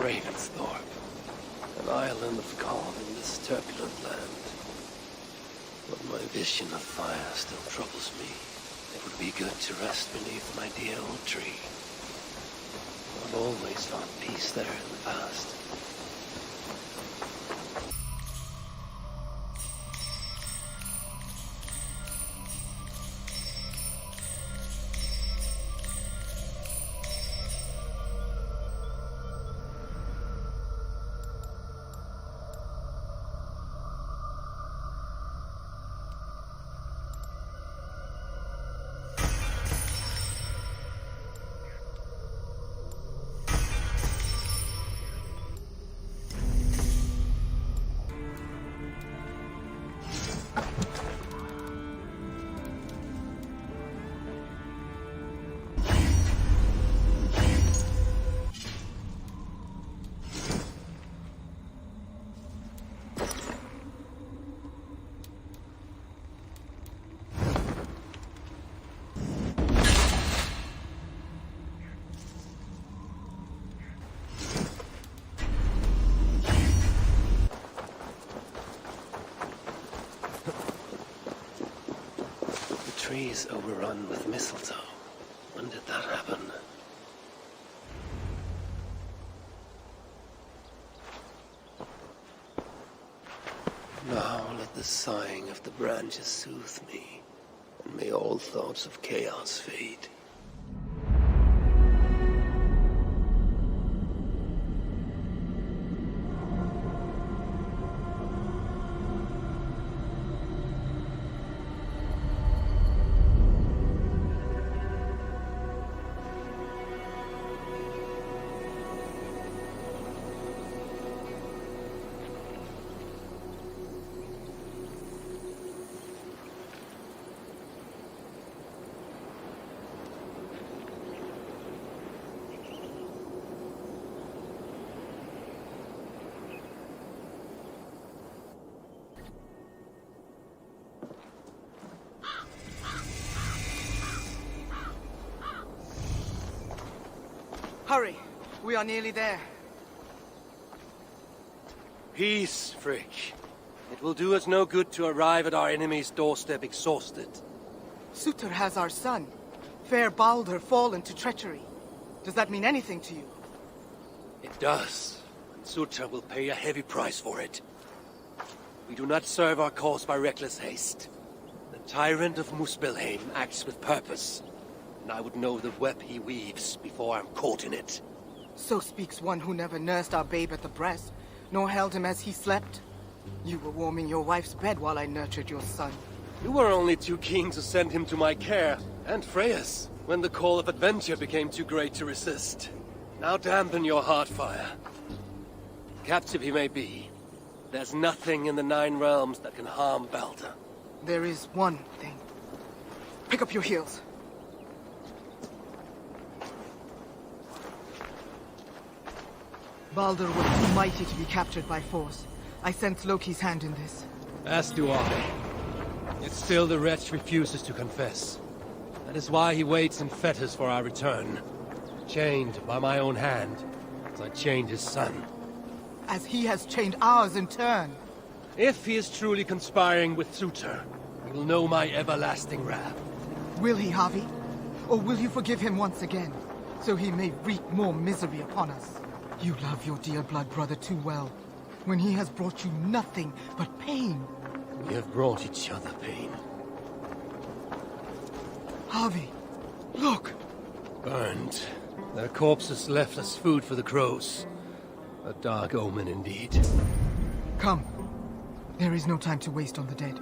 Ravensthorpe, an island of calm in this turbulent land. But my vision of fire still troubles me. It would be good to rest beneath my dear old tree. I've always found peace there in the past. Trees overrun with mistletoe. When did that happen? Now let the sighing of the branches soothe me, and may all thoughts of chaos fade. Hurry! We are nearly there. Peace, Frick. It will do us no good to arrive at our enemy's doorstep exhausted. Surtur has our son. Fair Baldur fallen to treachery. Does that mean anything to you? It does. And Surtur will pay a heavy price for it. We do not serve our cause by reckless haste. The tyrant of Muspelheim acts with purpose. And I would know the web he weaves before I'm caught in it. So speaks one who never nursed our babe at the breast, nor held him as he slept. You were warming your wife's bed while I nurtured your son. You were only too keen to send him to my care, and Freya's, when the call of adventure became too great to resist. Now dampen your heart fire. Captive he may be, there's nothing in the Nine Realms that can harm Baldur. There is one thing. Pick up your heels. Baldur was too mighty to be captured by force. I sense Loki's hand in this. As do I. Yet still the wretch refuses to confess. That is why he waits in fetters for our return. Chained by my own hand, as I chained his son. As he has chained ours in turn. If he is truly conspiring with Surtur, he will know my everlasting wrath. Will he, Harvey? Or will you forgive him once again, so he may wreak more misery upon us? You love your dear blood brother too well, when he has brought you nothing but pain. We have brought each other pain. Harvey, look! Burned. Their corpses left as food for the crows. A dark omen indeed. Come. There is no time to waste on the dead.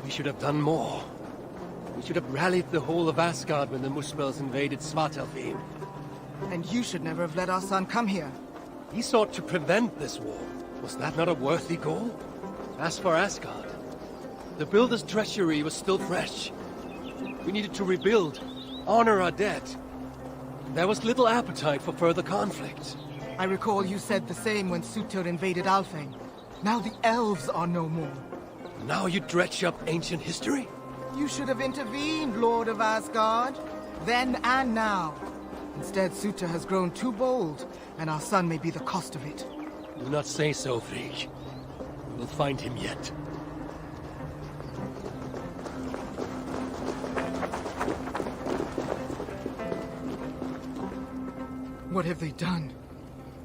We should have done more. We should have rallied the whole of Asgard when the Muspels invaded Svartalfheim. And you should never have let our son come here. He sought to prevent this war. Was that not a worthy goal? As for Asgard, the Builder's treachery was still fresh. We needed to rebuild, honor our dead. There was little appetite for further conflict. I recall you said the same when Surtur invaded Alfheim. Now the elves are no more. Now you dredge up ancient history? You should have intervened, Lord of Asgard. then and now. Instead, Suta has grown too bold, and our son may be the cost of it. Do not say so, Frigg. We'll find him yet. What have they done?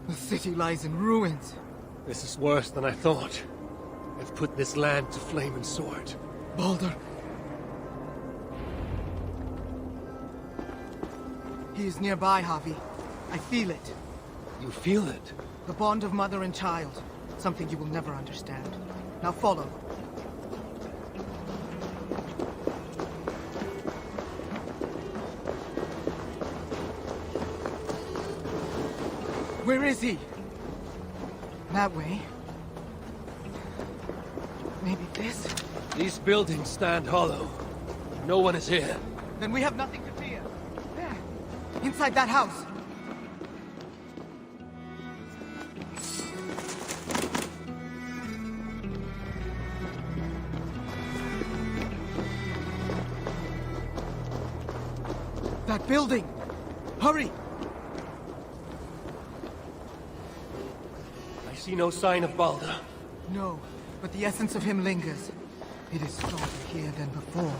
The city lies in ruins. This is worse than I thought. They've put this land to flame and sword. Baldur. He is nearby, Havi. I feel it. You feel it? The bond of mother and child. Something you will never understand. Now follow. Where is he? That way. Maybe this? These buildings stand hollow. No one is here. Then we have nothing to fear. There. Inside that house. That building! Hurry! I see no sign of Baldur. No, but the essence of him lingers. It is stronger here than before.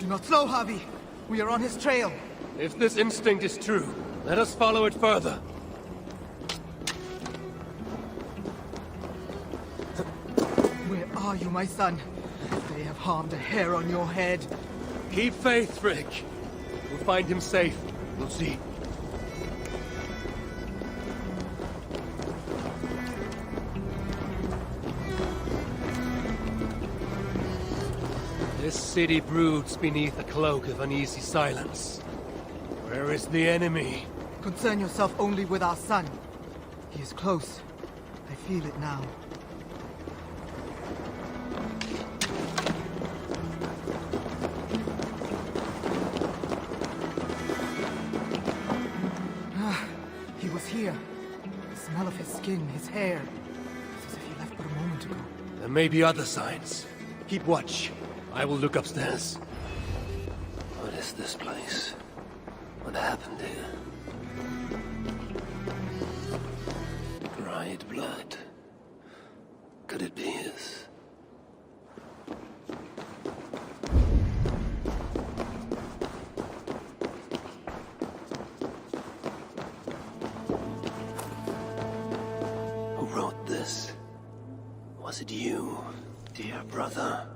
Do not slow, Havi! We are on his trail! If this instinct is true, let us follow it further. Where are you, my son? They have harmed a hair on your head. Keep faith, Frigg. We'll find him safe. We'll see. This city broods beneath a cloak of uneasy silence. Where is the enemy? Concern yourself only with our son. He is close. I feel it now. He was here. The smell of his skin, his hair. It's as if he left but a moment ago. There may be other signs. Keep watch. I will look upstairs. What is this place? What happened here? Dried blood. Could it be his? Who wrote this? Was it you, dear brother?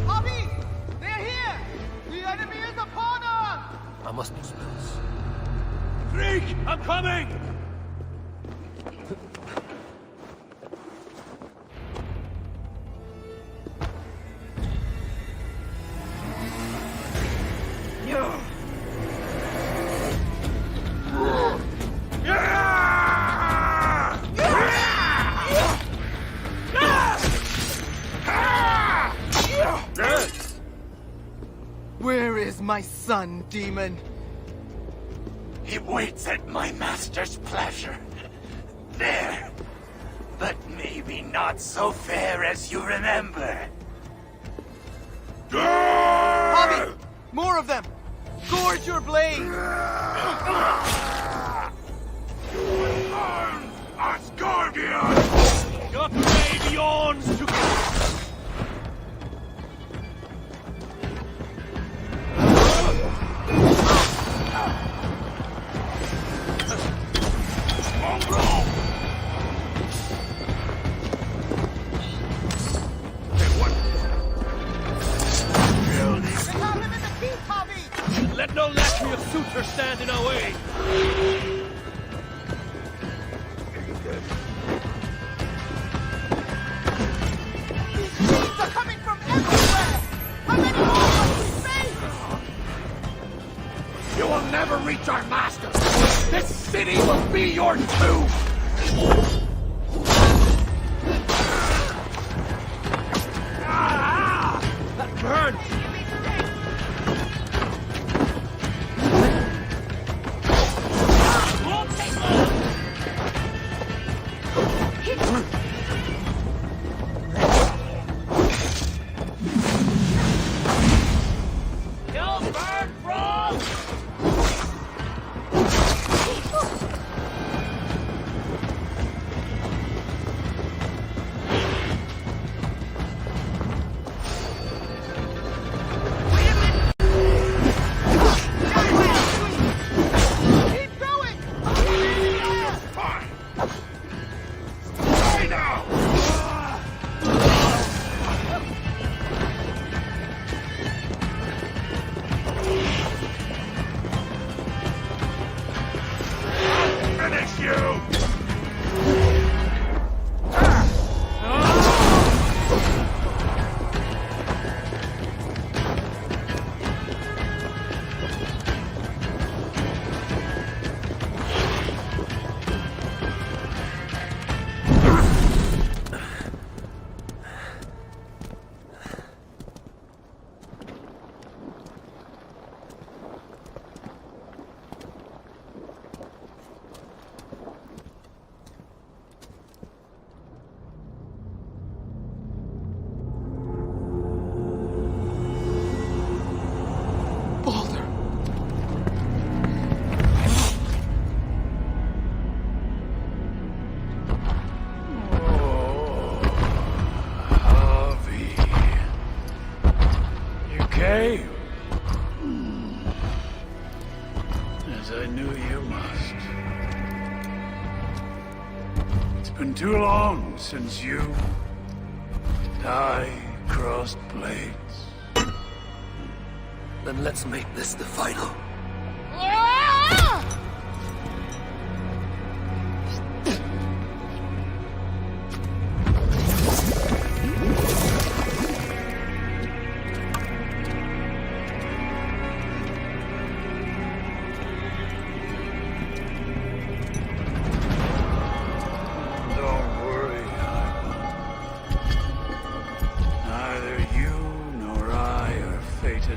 Havi! They're here! The enemy is upon us! I must be close. Freak! I'm coming! Where is my son, demon? He waits at my master's pleasure. There. But maybe not so fair as you remember. Havi! More of them! Gorge your blade! Asgardian! Your blade yawns to... Let no lackey of suitor stand in our way! They're coming from everywhere! How many more must we face? You will never reach our master! This city will be your tomb! That burns! He you must. It's been too long since you and I crossed blades. Then let's make this the final.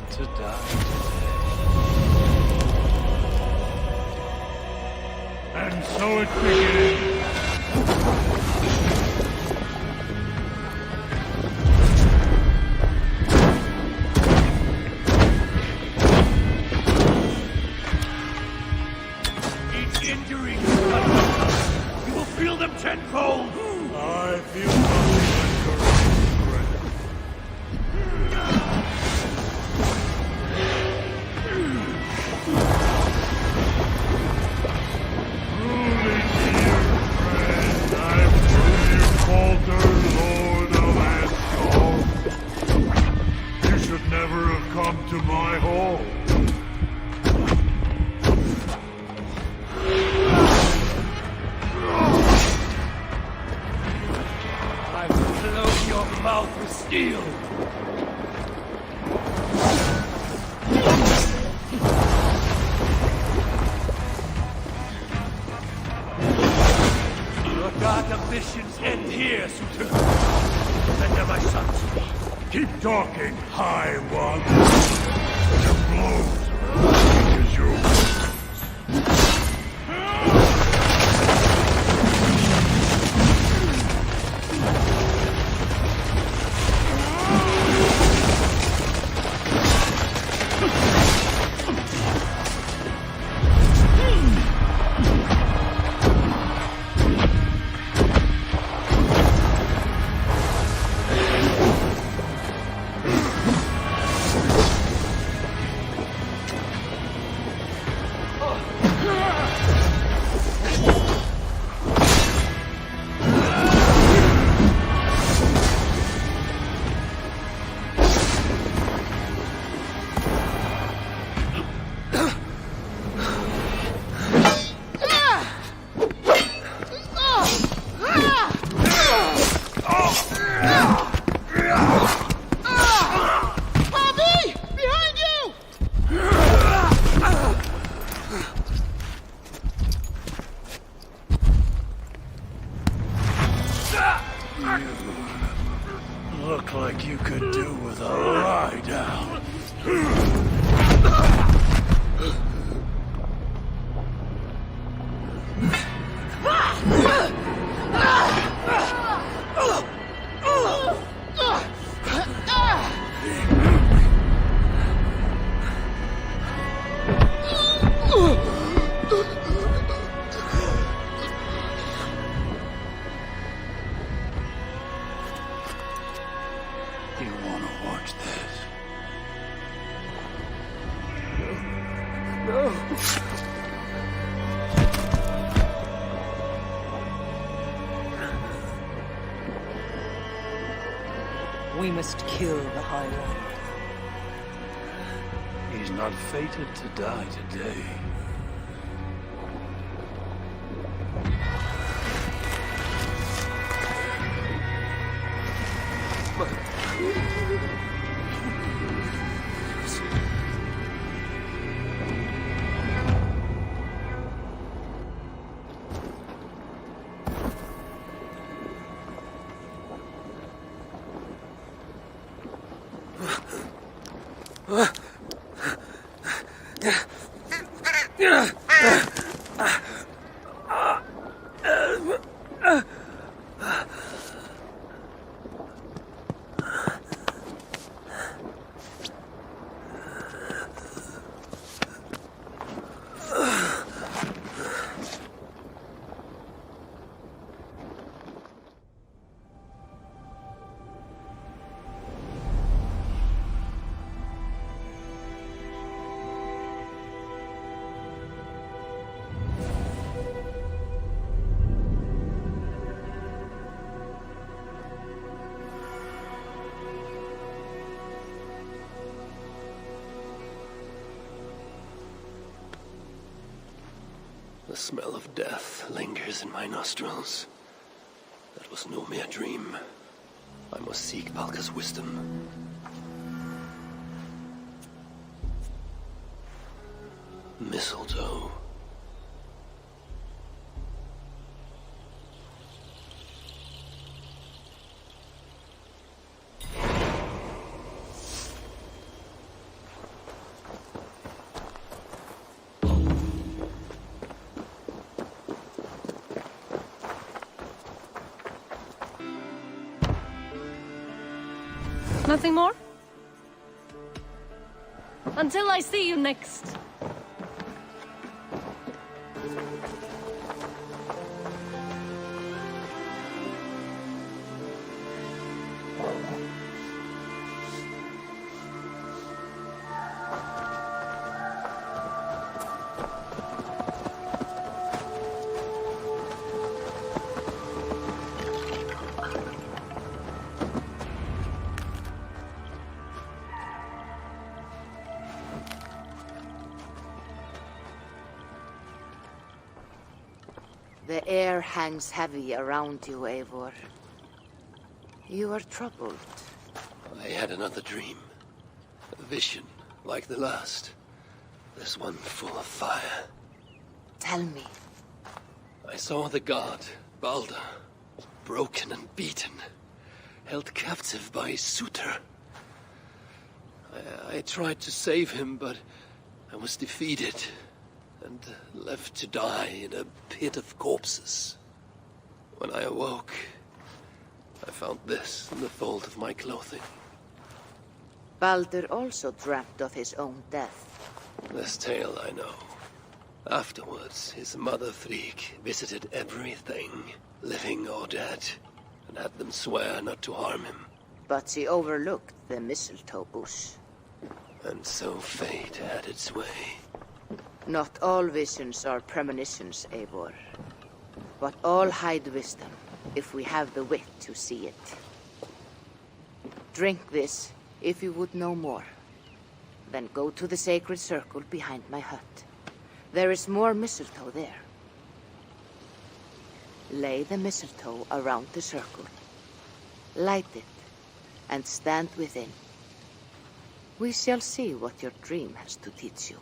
To die today. And so it begins. Each injury you will feel them tenfold. I feel nothing but courage. Never have come to my hall. I will blow your mouth with steel. Your dark ambitions end here, Suitor. Surrender my sons. Keep talking, High One. Your blows are as weak as your words. Look like you could do with a lie down. You want to watch this? No. We must kill the High One. He's not fated to die today. The smell of death lingers in my nostrils. That was no mere dream. I must seek Valka's wisdom. Mistletoe. Nothing more? Until I see you next. The air hangs heavy around you, Eivor. You are troubled. I had another dream. A vision, like the last. This one full of fire. Tell me. I saw the god, Balder, broken and beaten, held captive by his suitor. I tried to save him, but I was defeated and left to die in a pit of corpses. When I awoke, I found this in the fold of my clothing. Balder also dreamt of his own death. This tale I know. Afterwards, his mother Frigg visited everything, living or dead, and had them swear not to harm him. But she overlooked the mistletoe bush. And so fate had its way. Not all visions are premonitions, Eivor. But all hide wisdom, if we have the wit to see it. Drink this, if you would know more. Then go to the sacred circle behind my hut. There is more mistletoe there. Lay the mistletoe around the circle. Light it, and stand within. We shall see what your dream has to teach you.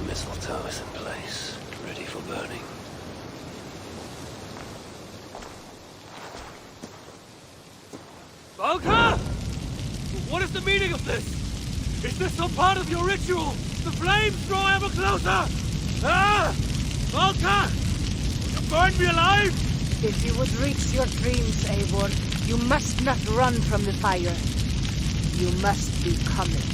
Mistletoe is in place, ready for burning. Valka! What is the meaning of this? Is this some part of your ritual? The flames draw ever closer! Ah! Valka! Will you burn me alive? If you would reach your dreams, Eivor, you must not run from the fire. You must become it.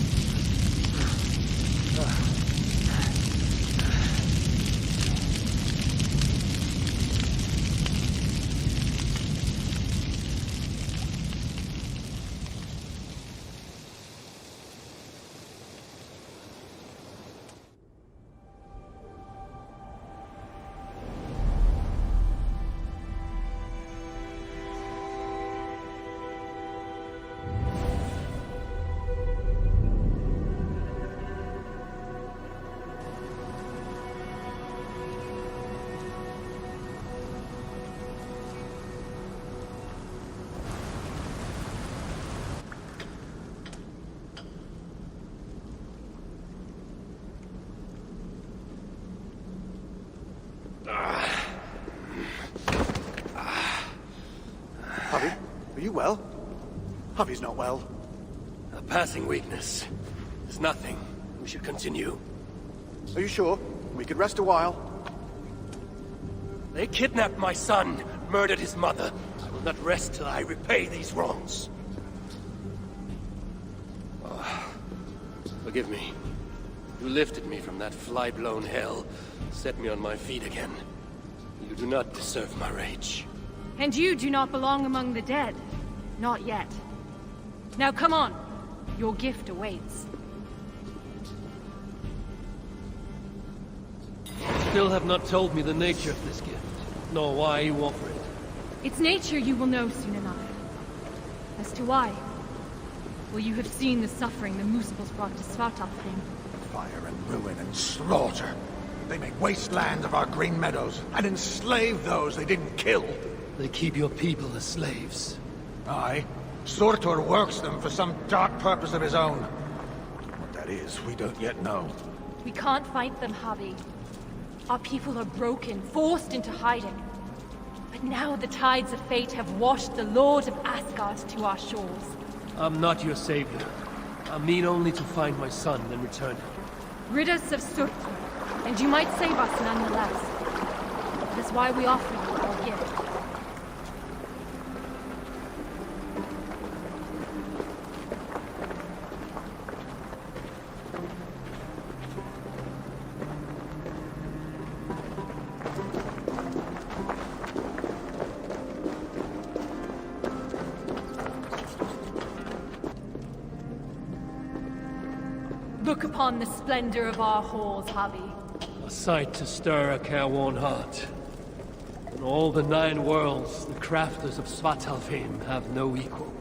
Harvey, are you well? Harvey's not well. A passing weakness. It's nothing. We should continue. Are you sure? We could rest a while. They kidnapped my son, murdered his mother. I will not rest till I repay these wrongs. Oh, forgive me. You lifted me from that fly-blown hell, set me on my feet again. You do not deserve my rage. And you do not belong among the dead. Not yet. Now come on. Your gift awaits. Still have not told me the nature of this gift, nor why you offer it. Its nature you will know soon enough. As to why, well, you have seen the suffering the Muspels brought to Svartalfheim. Fire and ruin and slaughter. They make wasteland of our green meadows, and enslave those they didn't kill. They keep your people as slaves. Aye. Surtur works them for some dark purpose of his own. What that is, we don't yet know. We can't fight them, Havi. Our people are broken, forced into hiding. But now the tides of fate have washed the Lord of Asgard to our shores. I'm not your savior. I mean only to find my son and return him. Rid us of Surtur, and you might save us nonetheless. That is why we offer you our gift. Look upon the splendor of our halls, Havi. A sight to stir a careworn heart. In all the 9 worlds, the crafters of Svartalfheim have no equal.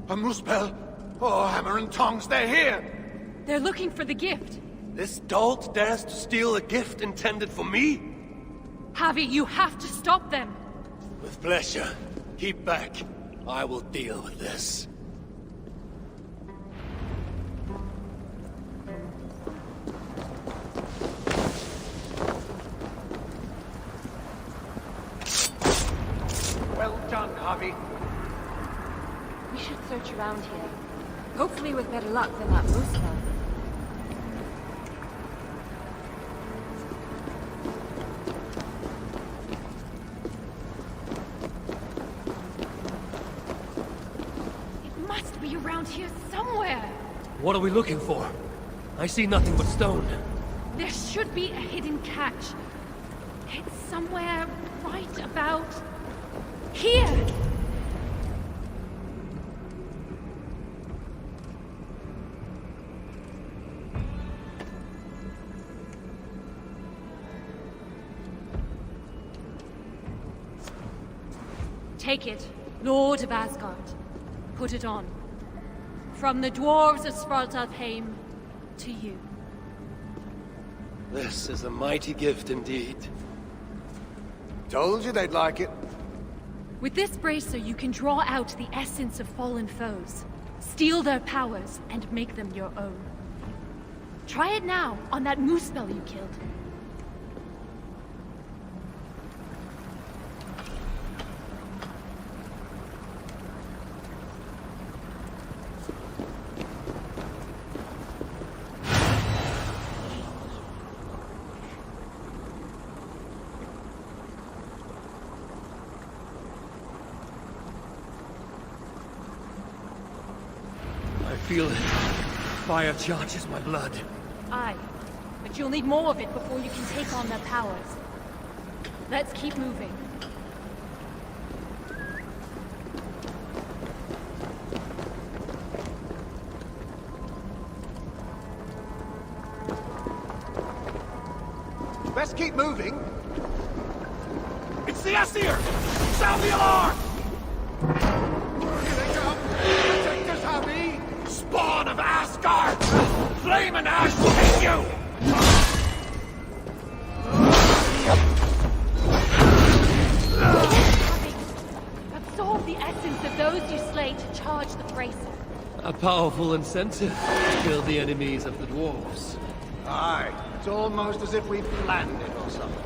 A Muspel! Oh, hammer and tongs, they're here! They're looking for the gift. This dolt dares to steal a gift intended for me? Havi, you have to stop them. With pleasure. Keep back. I will deal with this. Well done, Harvey. We should search around here. Hopefully with better luck than that Muspel. It must be around here somewhere. What are we looking for? I see nothing but stone. There should be a hidden catch. It's somewhere right about here. Take it, Lord of Asgard. Put it on. From the dwarves of Svartalfheim to you. This is a mighty gift indeed. Told you they'd like it. With this bracer, you can draw out the essence of fallen foes, steal their powers, and make them your own. Try it now on that Muspel you killed. I feel it. Fire charges my blood. Aye, but you'll need more of it before you can take on their powers. Let's keep moving. Best keep moving. It's the Aesir! Sound the alarm! Here they come! Protect us, Harvey! Spawn of Asgard! Flame and ash will hit you! Absorb the essence of those you slay to charge the bracer. A powerful incentive to kill the enemies of the dwarves. Aye, it's almost as if we planned it or something.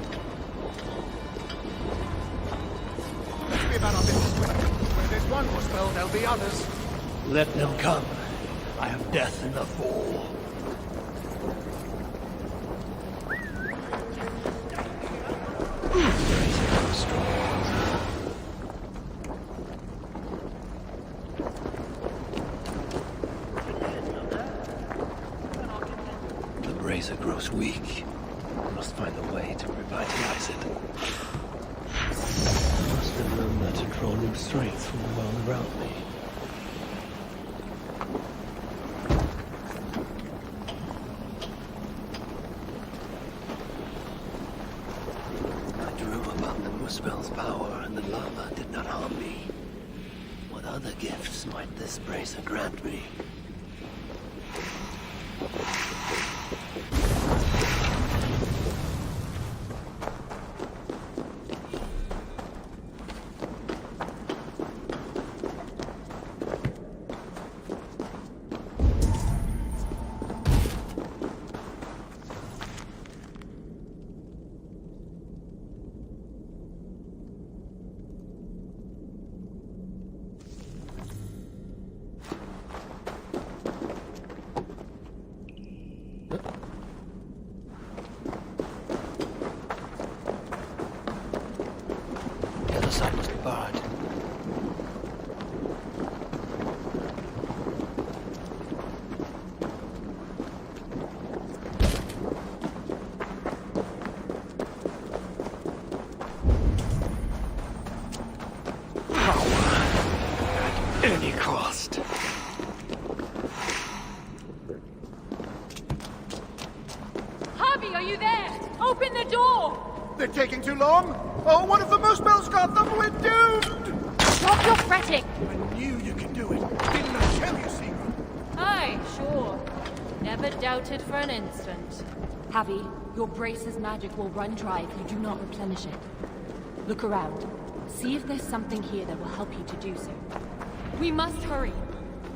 Let's be about our business quick. Where there's one Muspel, there'll be others. Let them come. I have death enough for all. The brazier grows weak. I must find a way to revitalize it. I must have remember to draw new strength from the world around me. I drew about the Muspel's power, and the lava did not harm me. What other gifts might this brazier grant me? The other side must be barred. At any cost. Harvey, are you there? Open the door! They're taking too long? Oh, what if the Muspel's got them? We're doomed! Stop your fretting! I knew you could do it. Didn't I tell you, Seagull? Aye, sure. Never doubted for an instant. Harvey, your brace's magic will run dry if you do not replenish it. Look around. See if there's something here that will help you to do so. We must hurry.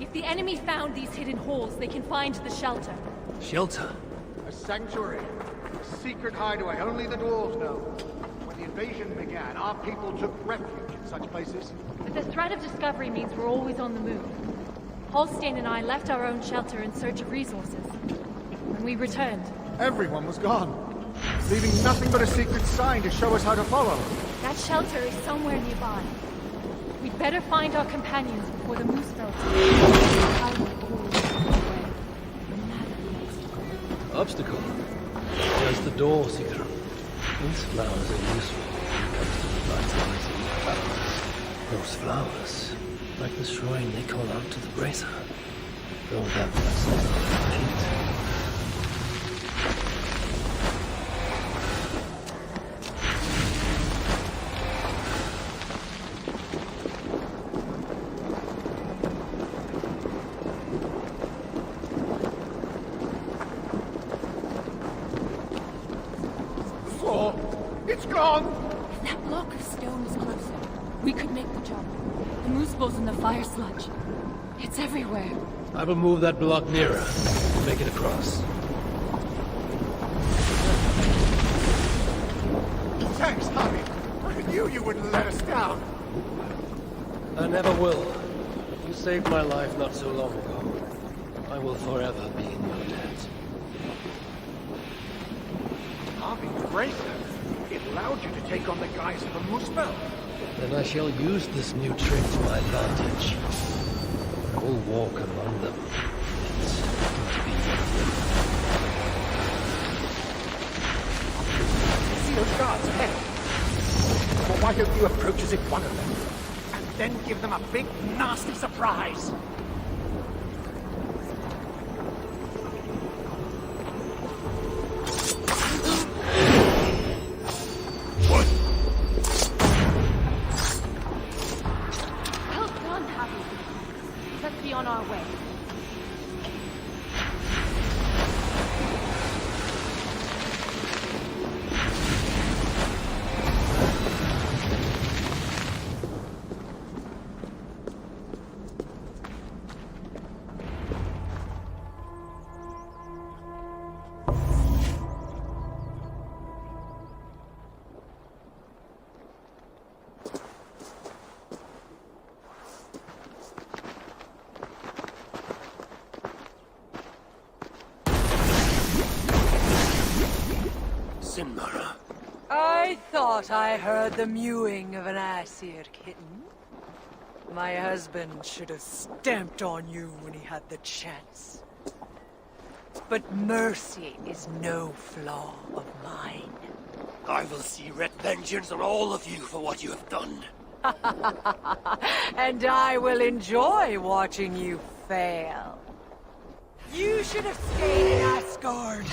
If the enemy found these hidden halls, they can find the shelter. Shelter? A sanctuary. A secret hideaway only the dwarves know. When the invasion began, our people took refuge in such places. But the threat of discovery means we're always on the move. Holstein and I left our own shelter in search of resources. When we returned, Everyone was gone, leaving nothing but a secret sign to show us how to follow. that shelter is somewhere nearby. We'd better find our companions before the moose belt. Obstacle? Just the door, see through. These flowers are useful when it comes to revitalizing the powers. Those flowers, like the shrine they call out to the brazier, don't have blessings on their feet. It's gone! If that block of stone is closer, we could make the jump. The moose balls in the fire sludge. It's everywhere. I will move that block nearer and make it across. Thanks, Harvey. I knew you wouldn't let us down. I never will. You saved my life not so long ago. I will forever be in your debt. Harvey, the bracer. It allowed you to take on the guise of a Muspel. Then I shall use this new trick to my advantage. I will walk among them. And be See those guards ahead? Well, why don't you approach as if one of them, and then give them a big, nasty surprise? Well done, Harvey. Let's be on our way. thought I heard the mewing of an ass-eared kitten. My husband should have stamped on you when he had the chance. But mercy is no flaw of mine. I will see red vengeance on all of you for what you have done. And I will enjoy watching you fail. You should have stayed in Asgard.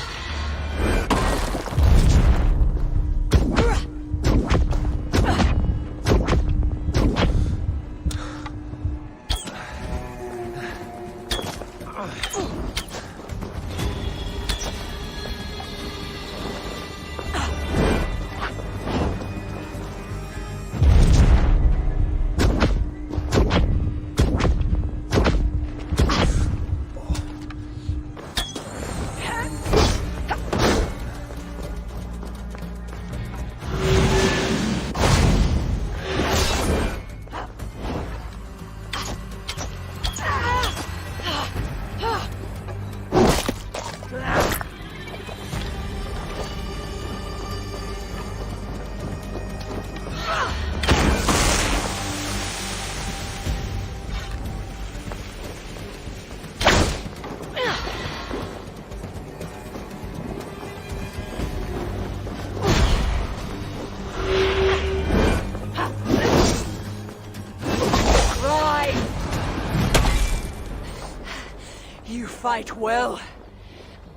You fight well.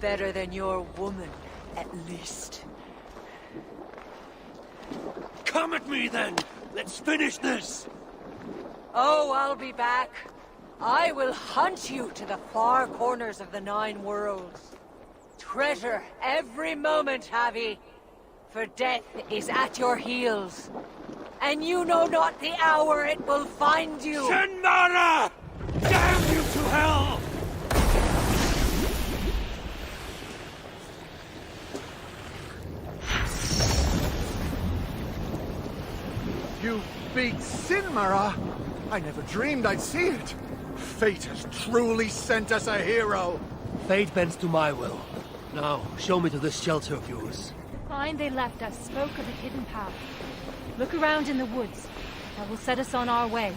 Better than your woman, at least. Come at me then! Let's finish this! Oh, I'll be back. I will hunt you to the far corners of the 9 worlds. Treasure every moment, Javi. For death is at your heels. And you know not the hour it will find you. Shenmara! Damn you to hell! You beat Sinmara? I never dreamed I'd see it. Fate has truly sent us a hero. Fate bends to my will. Now, show me to this shelter of yours. The sign they left us spoke of a hidden path. Look around in the woods. That will set us on our way.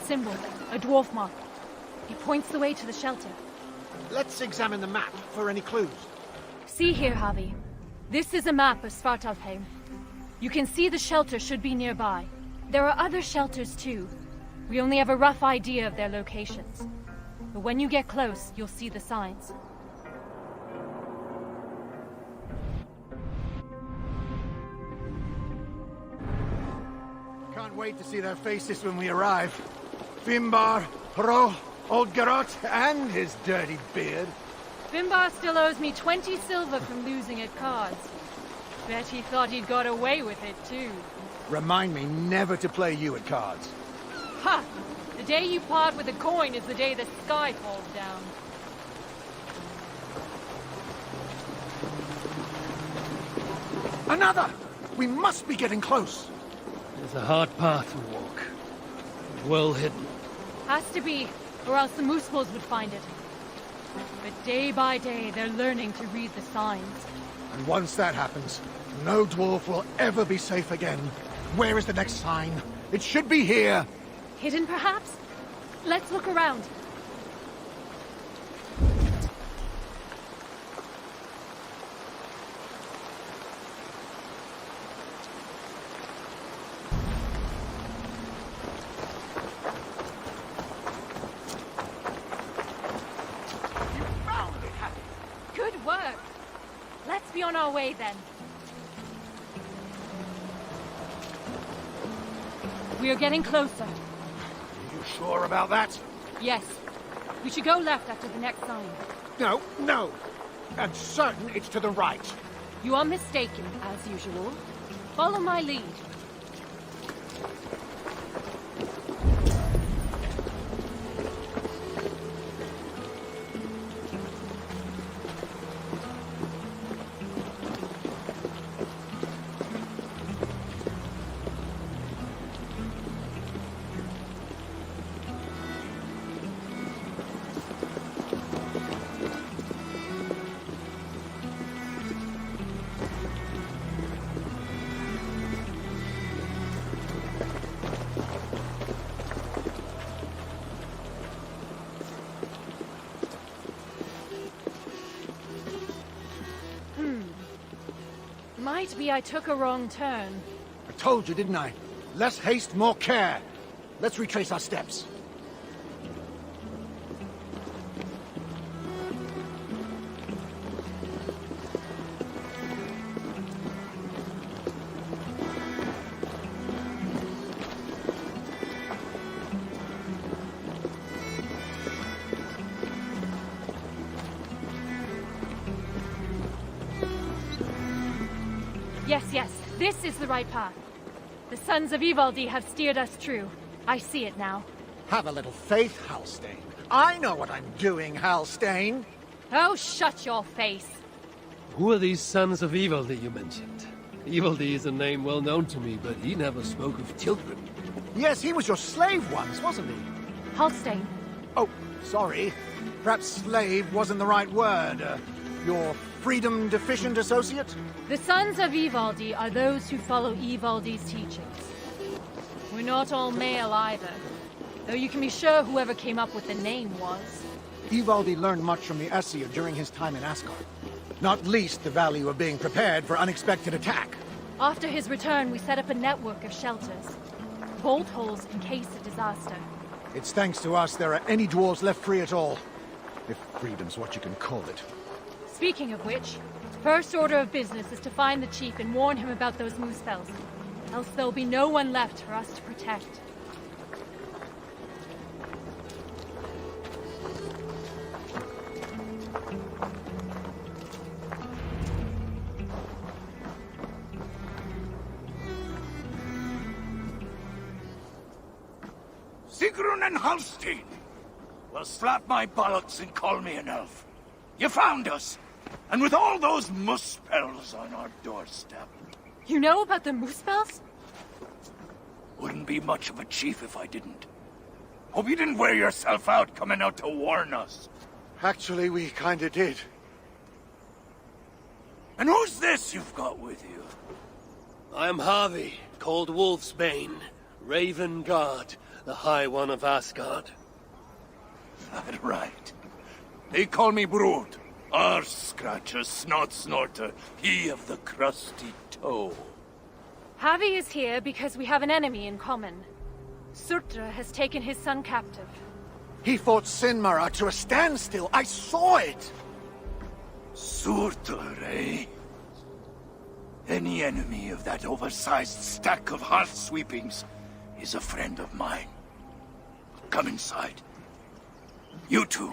Symbol, a dwarf mark. It points the way to the shelter. Let's examine the map for any clues. See here, Javi. This is a map of Svartalfheim. You can see the shelter should be nearby. There are other shelters too. We only have a rough idea of their locations. But when you get close, you'll see the signs. Can't wait to see their faces when we arrive. Fimbar, Hro, Oldgarot, and his dirty beard. Fimbar still owes me 20 silver from losing at cards. Bet he thought he'd got away with it too. Remind me never to play you at cards. Ha! The day you part with a coin is the day the sky falls down. Another! We must be getting close. It's a hard path to walk. Well hidden. Has to be, or else the Moosefulls would find it. But day by day, they're learning to read the signs. And once that happens, no dwarf will ever be safe again. Where is the next sign? It should be here. Hidden, perhaps? Let's look around. On our way then. We are getting closer. Sure about that? Yes. We should go left after the next sign. No, no. I'm certain it's to the right. You are mistaken, as usual. Follow my lead. Might be I took a wrong turn. I told you, didn't I? Less haste, more care. Let's retrace our steps. Yes, this is the right path. The sons of Ivaldi have steered us true. I see it now. Have a little faith, Halstein. I know what I'm doing, Halstein. Oh, shut your face. Who are these sons of Ivaldi you mentioned? Ivaldi is a name well known to me, but he never spoke of children. Yes, he was your slave once, wasn't he? Halstein. Oh, sorry. Perhaps slave wasn't the right word. Your freedom-deficient associate? The sons of Ivaldi are those who follow Ivaldi's teachings. We're not all male either, though you can be sure whoever came up with the name was. Ivaldi learned much from the Aesir during his time in Asgard. Not least the value of being prepared for unexpected attack. After his return, we set up a network of shelters. Bolt holes in case of disaster. It's thanks to us there are any dwarves left free at all. If freedom's what you can call it. Speaking of which, first order of business is to find the chief and warn him about those moose fells. Else there'll be no one left for us to protect. Sigrun and Halstein! Well, slap my bollocks and call me an elf. You found us! And with all those muspels on our doorstep. You know about the moose fells? Wouldn't be much of a chief if I didn't. Hope you didn't wear yourself out coming out to warn us. Actually, we kinda did. And who's this you've got with you? I am Harvey, called Wolfsbane, Raven Guard, the High One of Asgard. That right. They call me Brood. Arse Scratcher, Snot Snorter, he of the crusty toe. Harvey is here because we have an enemy in common. Surtra has taken his son captive. He fought Sinmara to a standstill. I saw it! Surtur, eh? Any enemy of that oversized stack of hearth sweepings is a friend of mine. Come inside. You two,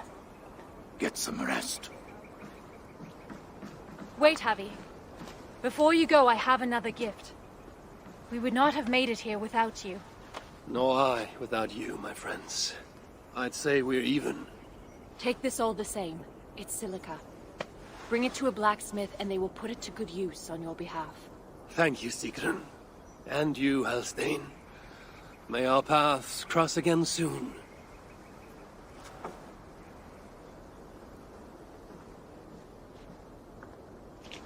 get some rest. Wait, Harvey. Before you go, I have another gift. We would not have made it here without you. Nor I without you, my friends. I'd say we're even. Take this all the same. It's silica. Bring it to a blacksmith and they will put it to good use on your behalf. Thank you, Sigrun. And you, Halstein. May our paths cross again soon.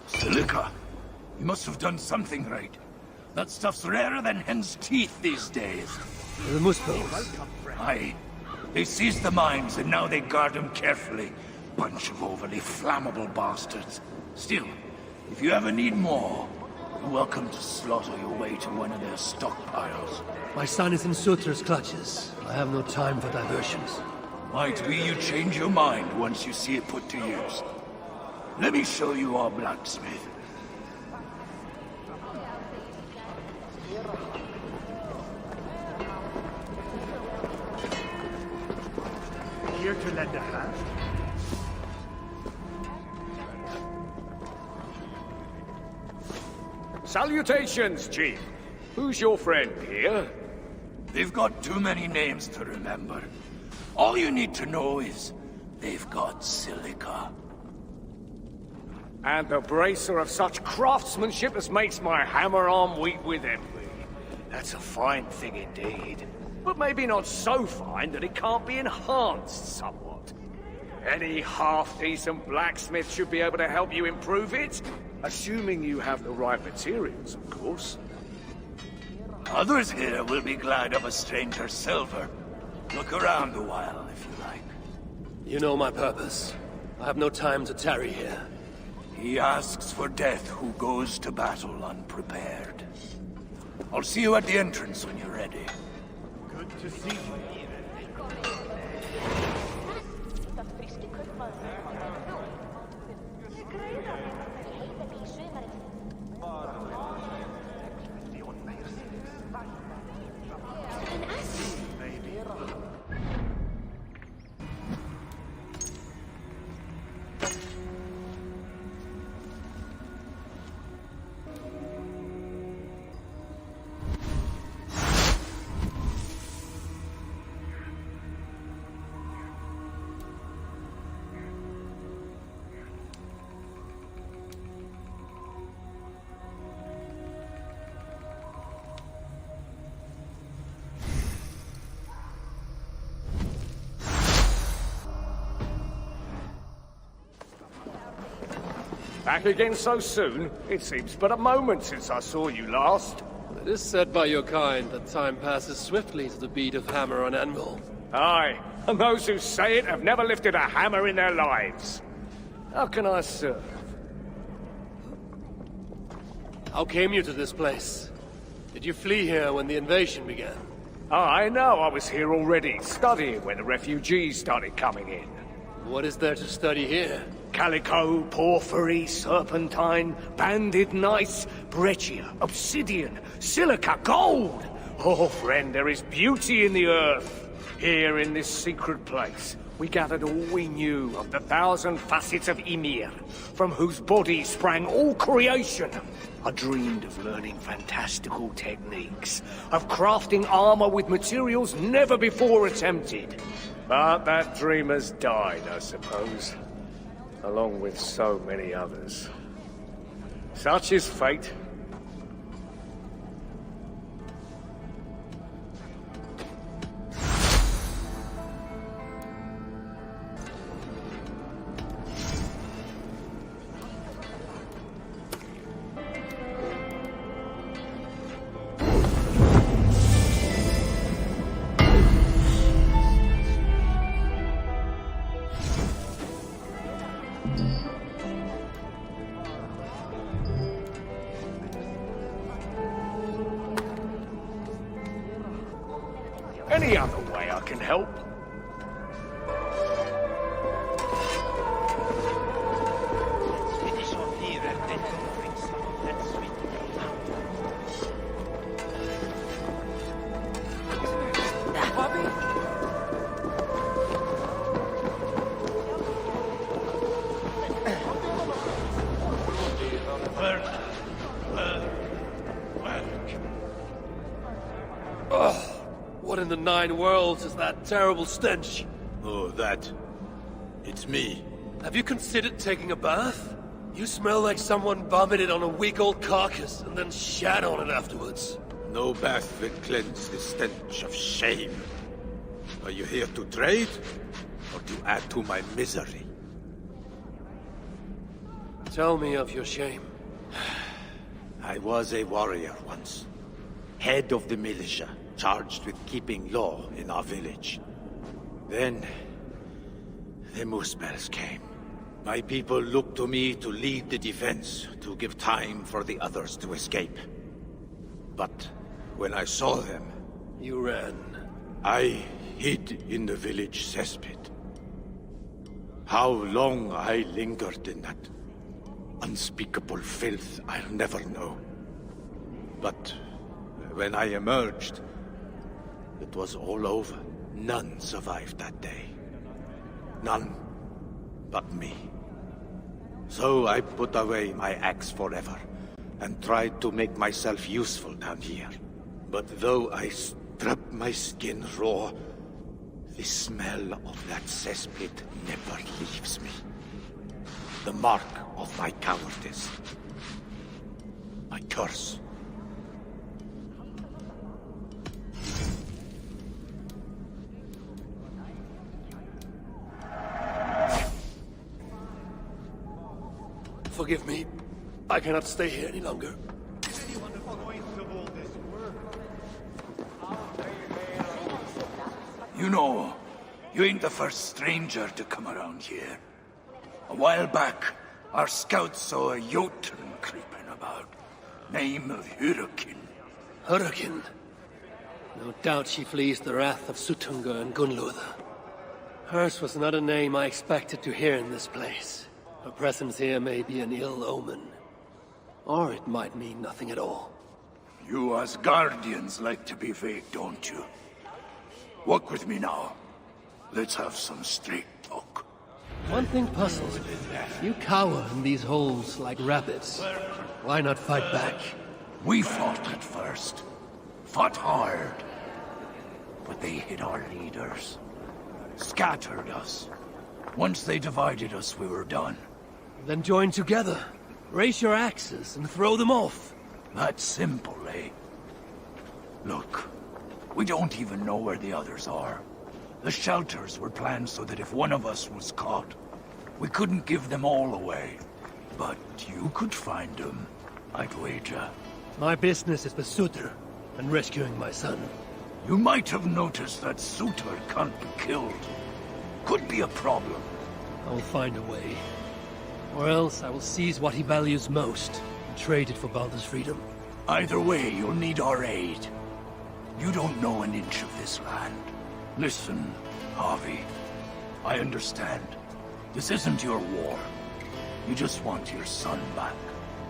Silica? You must have done something right. That stuff's rarer than hen's teeth these days. The muspels. Aye. They seized the mines and now they guard them carefully. Bunch of overly flammable bastards. Still, if you ever need more, you're welcome to slaughter your way to one of their stockpiles. My son is in Surtra's clutches. I have no time for diversions. Might be you change your mind once you see it put to use. Let me show you our blacksmith. here to lend a hand? Salutations, Chief. Who's your friend here? They've got too many names to remember. All you need to know is they've got silica. And the bracer of such craftsmanship as makes my hammer arm weep with envy. That's a fine thing indeed. But maybe not so fine that it can't be enhanced somewhat. Any half-decent blacksmith should be able to help you improve it. Assuming you have the right materials, of course. Others here will be glad of a stranger's silver. Look around a while, if you like. You know my purpose. I have no time to tarry here. He asks for death who goes to battle unprepared. I'll see you at the entrance when you're ready. Good to see you. Back again so soon? It seems but a moment since I saw you last. It is said by your kind that time passes swiftly to the beat of hammer on anvil. Aye, and those who say it have never lifted a hammer in their lives. How can I serve? How came you to this place? Did you flee here when the invasion began? I know, I was here already, studying when the refugees started coming in. What is there to study here? Calico, porphyry, serpentine, banded gneiss, breccia, obsidian, silica, gold! Oh, friend, there is beauty in the earth. Here in this secret place, we gathered all we knew of the 1,000 facets of Ymir, from whose body sprang all creation. I dreamed of learning fantastical techniques, of crafting armor with materials never before attempted. But that dream has died, I suppose. Along with so many others. Such is fate. Any other way I can help? What in the 9 worlds is that terrible stench? Oh, that. It's me. Have you considered taking a bath? You smell like someone vomited on a week-old carcass and then shat on it afterwards. No bath will cleanse the stench of shame. Are you here to trade, or to add to my misery? Tell me of your shame. I was a warrior once. Head of the militia, charged with keeping law in our village. Then, the Muspels came. My people looked to me to lead the defense, to give time for the others to escape. But when I saw them... You ran. I hid in the village cesspit. How long I lingered in that unspeakable filth, I'll never know. But when I emerged, it was all over. None survived that day. None but me. So I put away my axe forever, and tried to make myself useful down here. But though I strip my skin raw, the smell of that cesspit never leaves me. The mark of my cowardice. My curse. Forgive me. I cannot stay here any longer. You know, you ain't the first stranger to come around here. A while back, our scouts saw a Jotun creeping about. Name of Hurricane. Hurricane. No doubt she flees the wrath of Suttungr and Gunnlóðr. Hers was not a name I expected to hear in this place. Her presence here may be an ill omen. Or it might mean nothing at all. You Asgardians like to be vague, don't you? Walk with me now. Let's have some straight talk. One thing puzzles me. You cower in these holes like rabbits. Why not fight back? We fought at first. Fought hard. But they hit our leaders. Scattered us. Once they divided us, we were done. Then join together. Raise your axes and throw them off. That's simple, eh? Look, we don't even know where the others are. The shelters were planned so that if one of us was caught, we couldn't give them all away. But you could find them, I'd wager. My business is with Surtr and rescuing my son. You might have noticed that Surtr can't be killed. Could be a problem. I will find a way. Or else I will seize what he values most and trade it for Baldur's freedom. Either way, you'll need our aid. You don't know an inch of this land. Listen, Harvey. I understand. This isn't your war. You just want your son back.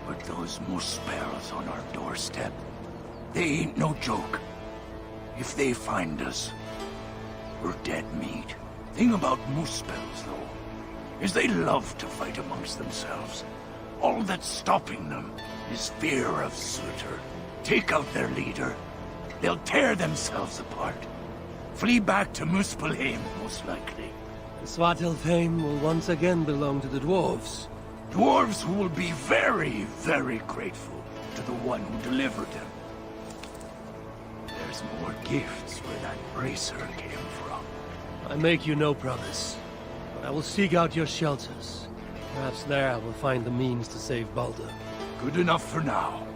But those Muspels on our doorstep, they ain't no joke. If they find us, we're dead meat. Thing about Muspels, though, is they love to fight amongst themselves. All that's stopping them is fear of Surtr. Take out their leader, they'll tear themselves apart. Flee back to Muspelheim, most likely. And Svartalfheim will once again belong to the dwarves. Dwarves who will be very, very grateful to the one who delivered them. There's more gifts where that bracer came from. I make you no promise, but I will seek out your shelters. Perhaps there I will find the means to save Baldur. Good enough for now.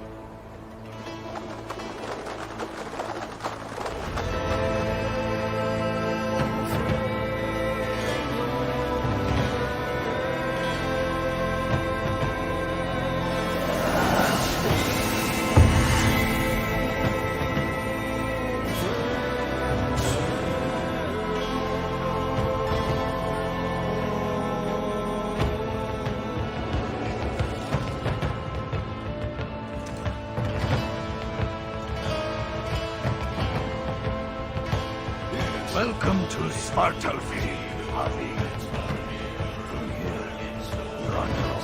Welcome to Svartalfheim, Harvey. From here, you're on your own.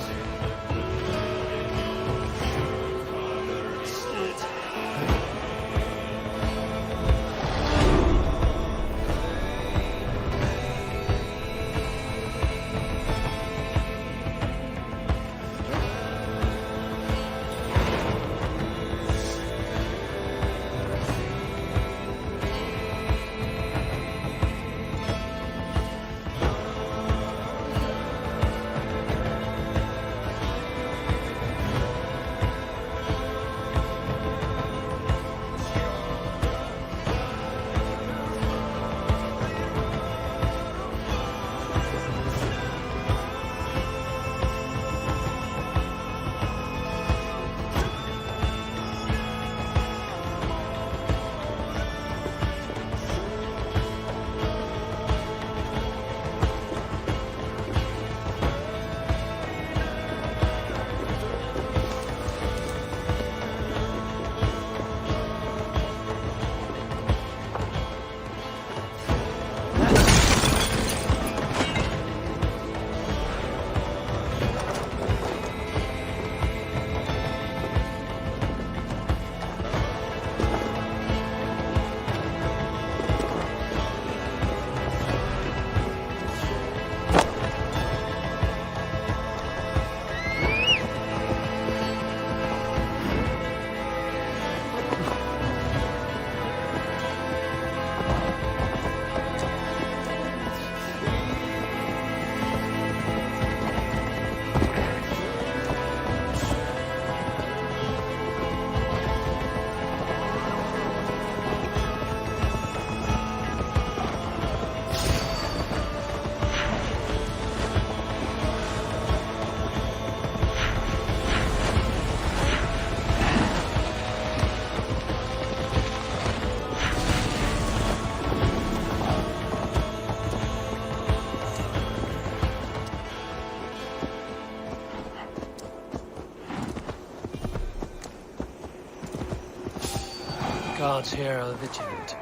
Guards here are vigilant.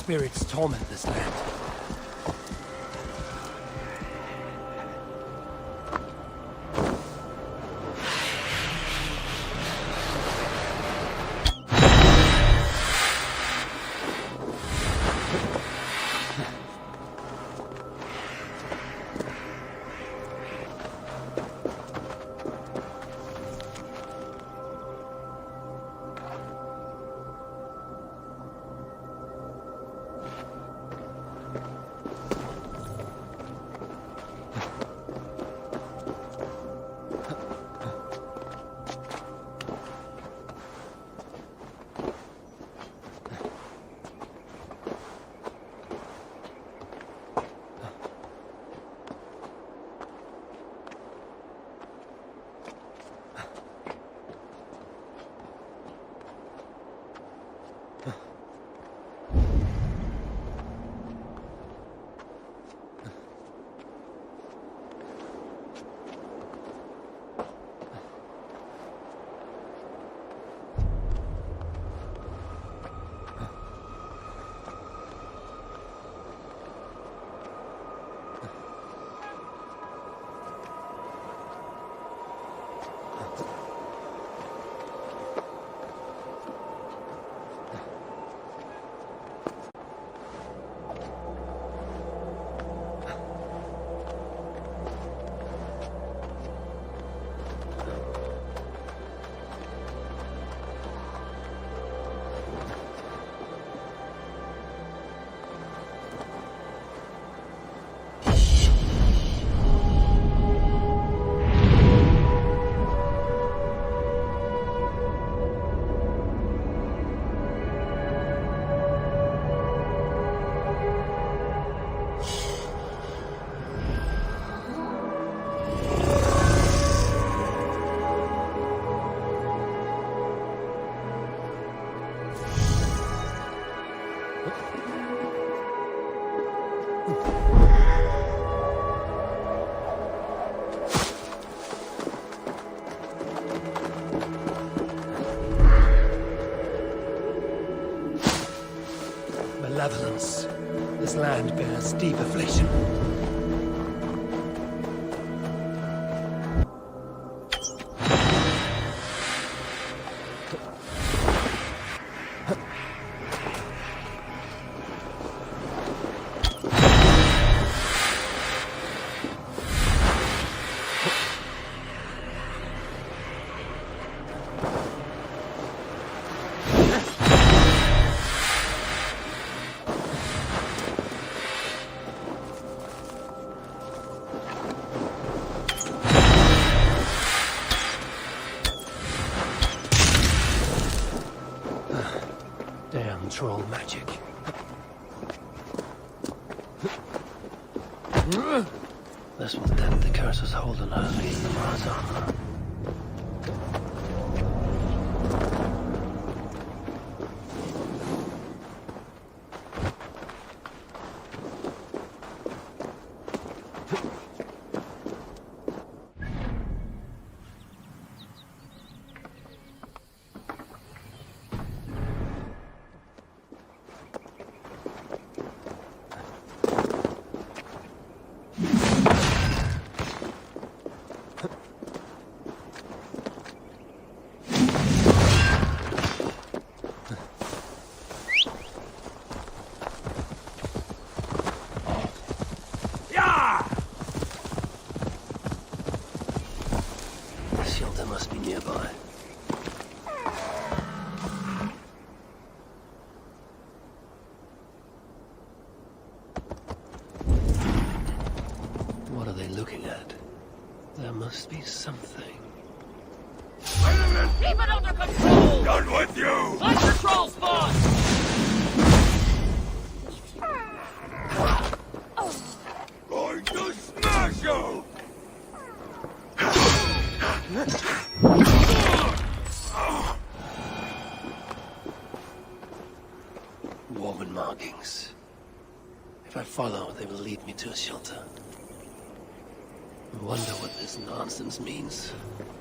spirits torment this land. Malevolence. This land bears deep affliction. Damn troll magic. This will dent the curses holding her beneath the Mars armor. Must be nearby. What are they looking at? There must be something. Keep it under control! Done with you! Like the troll spawn! Going to smash you! Woven markings. If I follow, they will lead me to a shelter. I wonder what this nonsense means.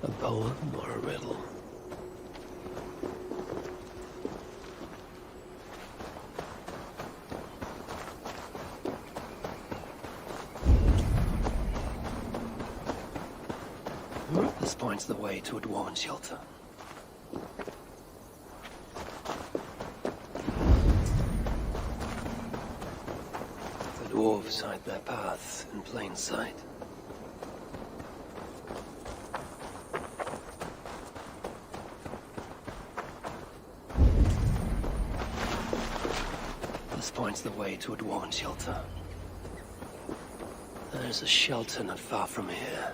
A poem or a riddle? This points the way to a dwarven shelter. The dwarves hide their paths in plain sight. This points the way to a dwarven shelter. There's a shelter not far from here.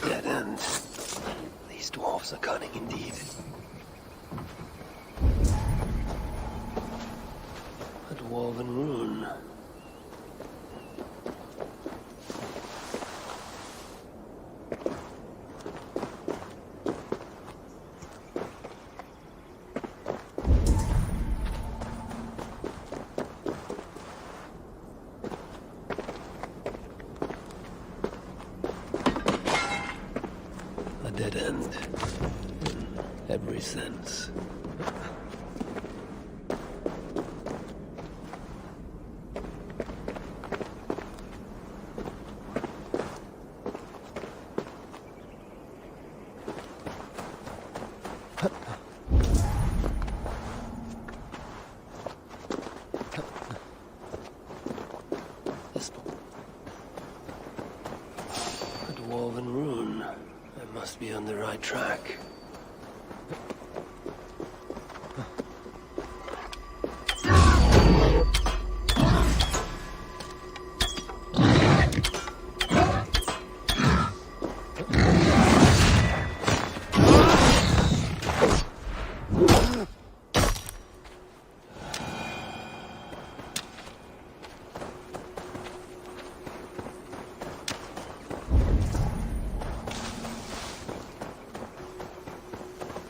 Dead end. These dwarves are cunning indeed. A dwarven rune. A dead end. In every sense. A dwarven rune. I must be on the right track.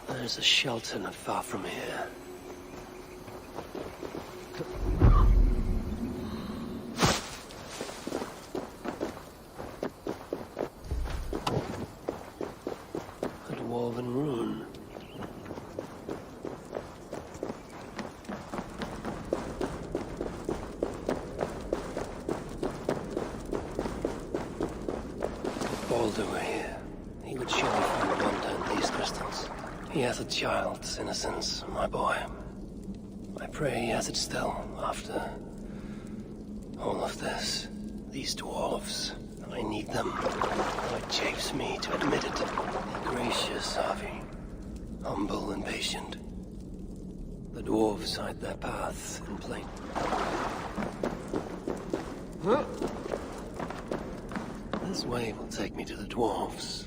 There's a shelter not far from here. A dwarven rune. If Baldur were here, he would surely find wonder in these crystals. He has a child's innocence, my boy. I pray he has it still, after all of this. These dwarves, I need them. It chafes me to admit it. Be gracious, Harvey. Humble and patient. The dwarves hide their paths in plain. Huh? This way will take me to the dwarves.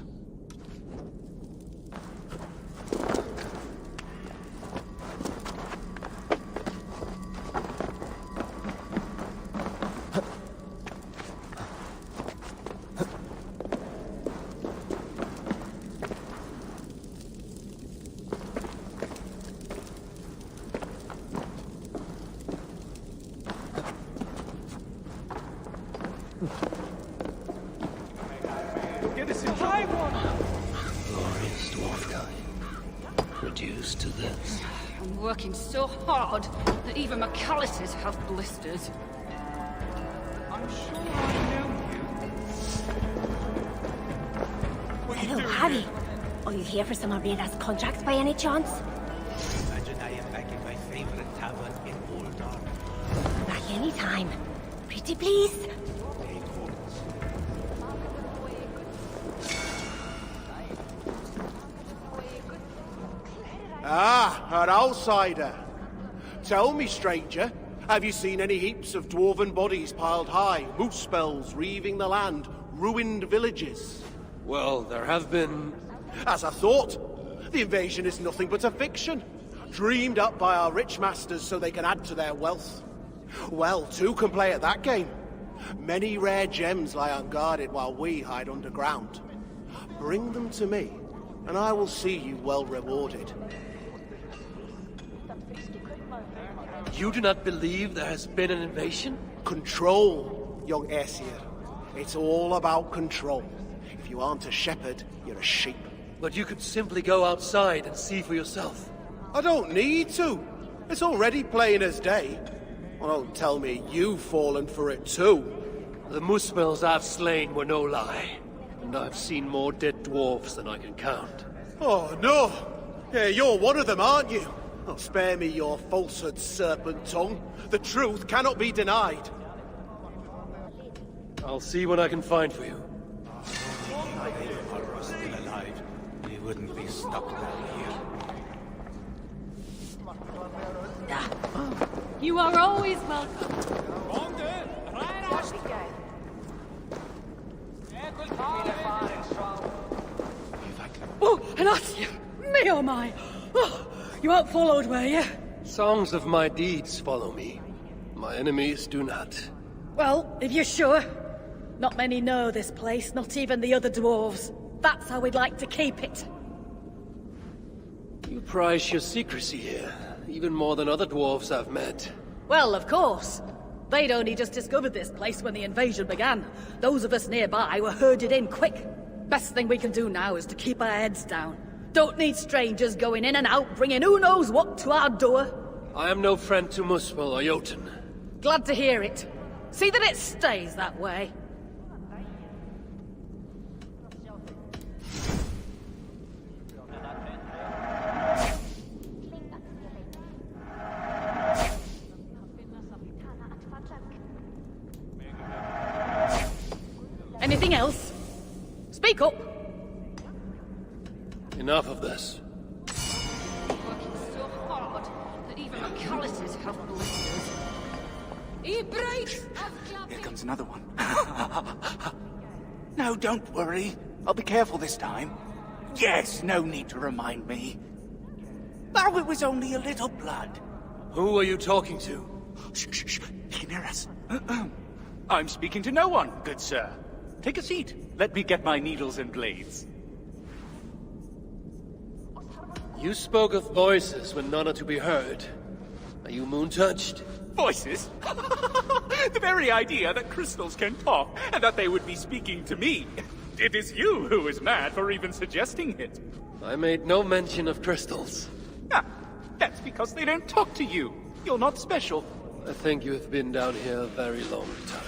Glorious dwarf kind. Reduced to this. I'm working so hard that even my calluses have blisters. I'm sure I know you. Hello, Harry. Are you here for some of Reda's contracts by any chance? Imagine I am back in my favorite tavern in Oldar. Back any time. Pretty please. Ah, an outsider. Tell me, stranger, have you seen any heaps of dwarven bodies piled high, moose spells reaving the land, ruined villages? Well, there have been... As I thought, the invasion is nothing but a fiction, dreamed up by our rich masters so they can add to their wealth. Well, two can play at that game. Many rare gems lie unguarded while we hide underground. Bring them to me, and I will see you well rewarded. You do not believe there has been an invasion? Control, young Aesir. It's all about control. If you aren't a shepherd, you're a sheep. But you could simply go outside and see for yourself. I don't need to. It's already plain as day. Well, don't tell me you've fallen for it too. The Muspels I've slain were no lie. And I've seen more dead dwarves than I can count. Oh, no! Yeah, you're one of them, aren't you? Oh, spare me your falsehood, serpent tongue. The truth cannot be denied. I'll see what I can find for you. If Eivor was still alive, he wouldn't be stuck down here. You are always welcome. Oh, Anatia! Me oh my! Oh, you out followed, were you? Songs of my deeds follow me. My enemies do not. Well, if you're sure. Not many know this place, not even the other dwarves. That's how we'd like to keep it. You prize your secrecy here, even more than other dwarves I've met. Well, of course. They'd only just discovered this place when the invasion began. Those of us nearby were herded in quick. Best thing we can do now is to keep our heads down. Don't need strangers going in and out, bringing who knows what to our door. I am no friend to Muspel or Jotun. Glad to hear it. See that it stays that way. Anything else? Speak up! Enough of this. Working so hard that even the calluses have blisters. Here comes another one. No, don't worry. I'll be careful this time. Yes, no need to remind me. Oh, it was only a little blood. Who are you talking to? Shh, shh, shh. He can hear us. I'm speaking to no one, good sir. Take a seat. Let me get my needles and blades. You spoke of voices when none are to be heard. Are you moon-touched? Voices? The very idea that crystals can talk, and that they would be speaking to me. It is you who is mad for even suggesting it. I made no mention of crystals. Ah, that's because they don't talk to you. You're not special. I think you have been down here a very long time.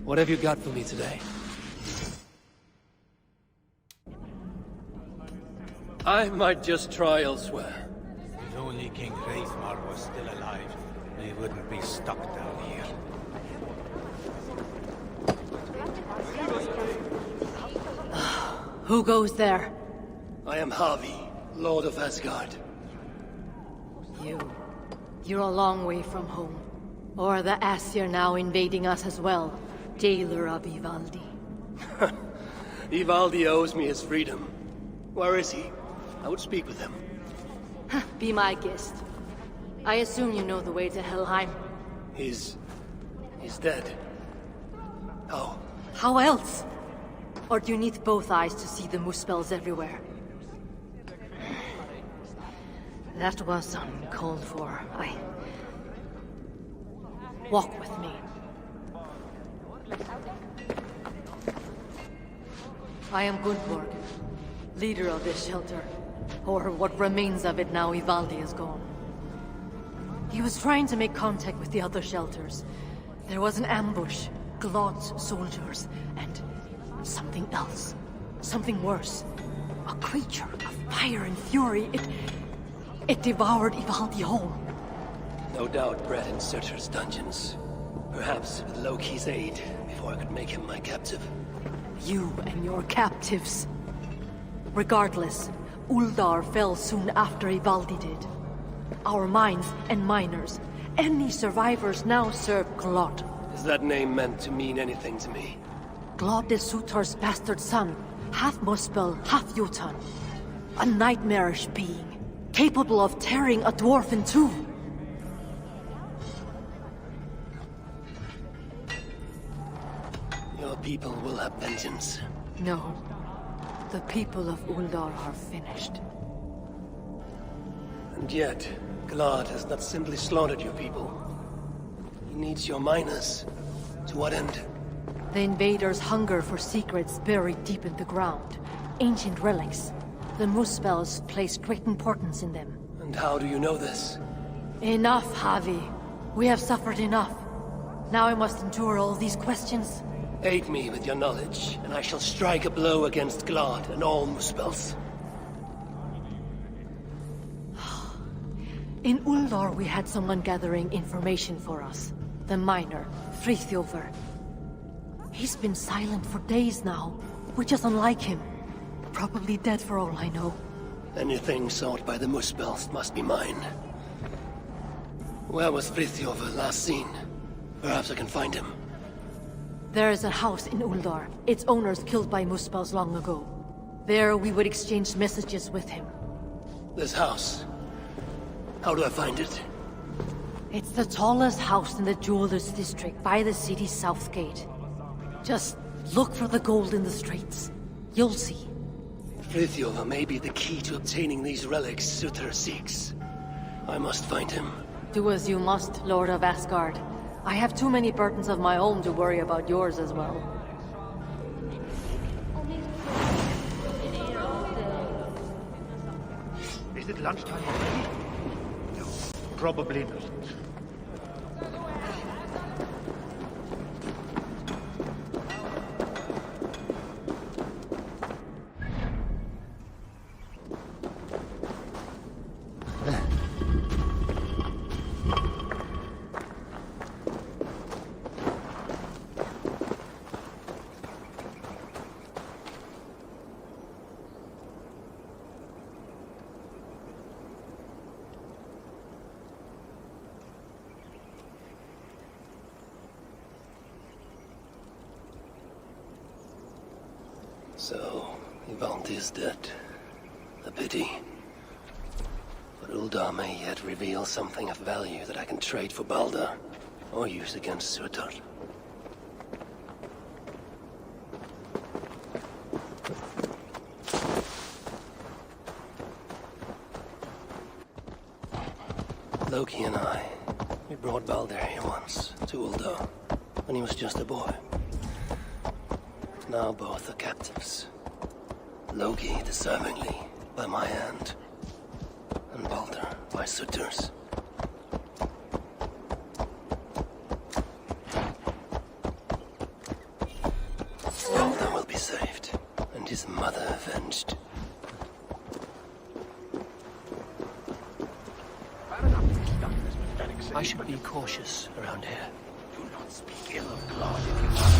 What have you got for me today? I might just try elsewhere. If only King Eivor was still alive, he wouldn't be stuck down here. Who goes there? I am Havi, Lord of Asgard. You're a long way from home. Or the Aesir now invading us as well. Jailer of Ivaldi. Ivaldi owes me his freedom. Where is he? I would speak with him. Be my guest. I assume you know the way to Helheim. He's dead. How? How else? Or do you need both eyes to see the Muspels everywhere? That was uncalled for. Walk with me. I am Gudborg, leader of this shelter. Or what remains of it now Ivaldi is gone. He was trying to make contact with the other shelters. There was an ambush, Glod's soldiers, and something else. Something worse. A creature of fire and fury. It devoured Ivaldi whole. No doubt bred in Surtur's dungeons. Perhaps with Loki's aid, before I could make him my captive. You and your captives. Regardless, Uldar fell soon after Ivaldi did. Our mines and miners, any survivors now serve Glod. Is that name meant to mean anything to me? Glod is Surtur's bastard son, half Muspel, half Jotun. A nightmarish being, capable of tearing a dwarf in two. Your people will have vengeance. No. The people of Uldar are finished. And yet, Glod has not simply slaughtered your people. needs your miners? To what end? The invaders hunger for secrets buried deep in the ground. Ancient relics. The Muspels place great importance in them. And how do you know this? Enough, Javi. We have suffered enough. Now I must endure all these questions. Aid me with your knowledge, and I shall strike a blow against Glad and all Muspels. In Uldar, we had someone gathering information for us. The miner, Frithjofr. He's been silent for days now, which is unlike him. Probably dead for all I know. Anything sought by the Muspels must be mine. Where was Frithjofr last seen? Perhaps I can find him. There is a house in Uldar. Its owners killed by Muspels long ago. There we would exchange messages with him. This house? How do I find it? It's the tallest house in the Jewelers District, by the city's south gate. Just look for the gold in the streets. You'll see. Frithjofr may be the key to obtaining these relics Surtr seeks. I must find him. Do as you must, Lord of Asgard. I have too many burdens of my own to worry about yours as well. Is it lunchtime already? No, probably not. So, Ivaldi is dead. A pity. But Uldar may yet reveal something of value that I can trade for Balder, or use against Surtr. Loki and I, we brought Balder here once, to Uldar, when he was just a boy. Now both are captives. Loki deservingly by my hand, and Balder by Surtr's. Balder will be saved, and his mother avenged. I should be cautious around here. Do not speak ill of God if you want.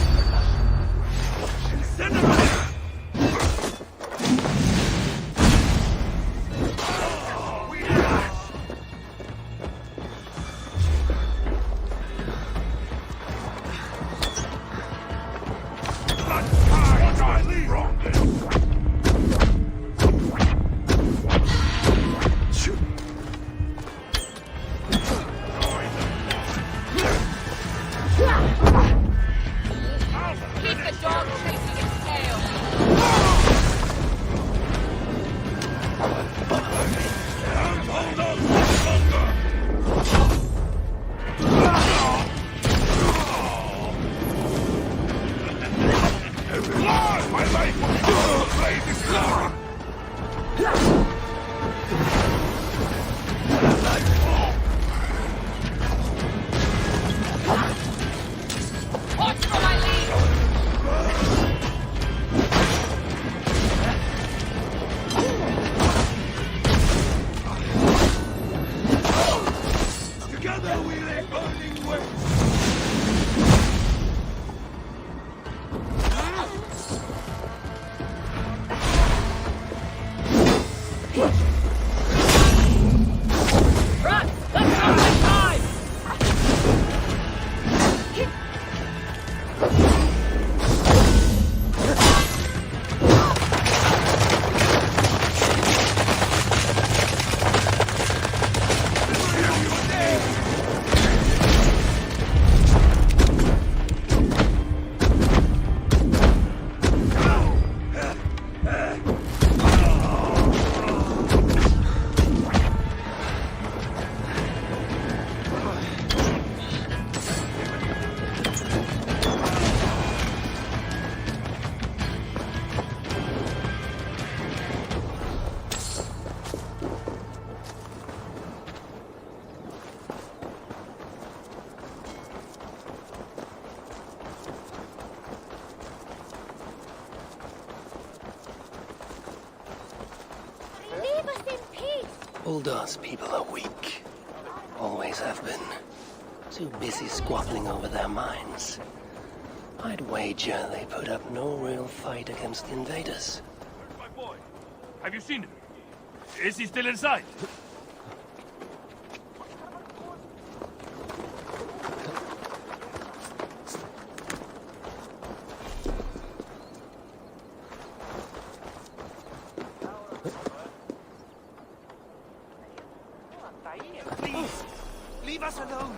Keep the dog chasing its tail! Uldar's people are weak. Always have been. Too busy squabbling over their minds. I'd wager they put up no real fight against the invaders. My boy, have you seen him? Is he still inside? Please, leave us alone.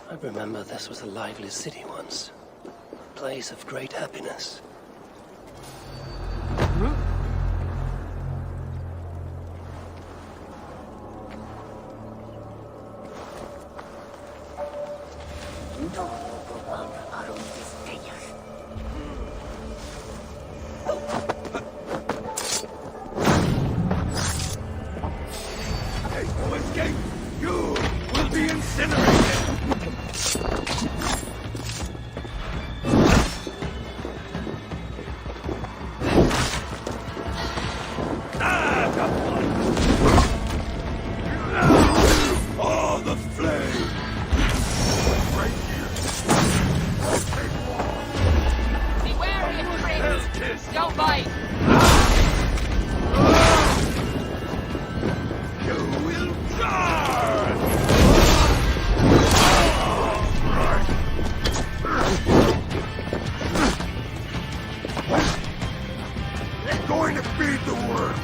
I remember this was a lively city once. A place of great happiness. There's no escape! You will be incinerated! Oh, the flame! Right here! Take one! Be wary of tricks! Kiss! Don't bite! You will die! They're going to feed the world!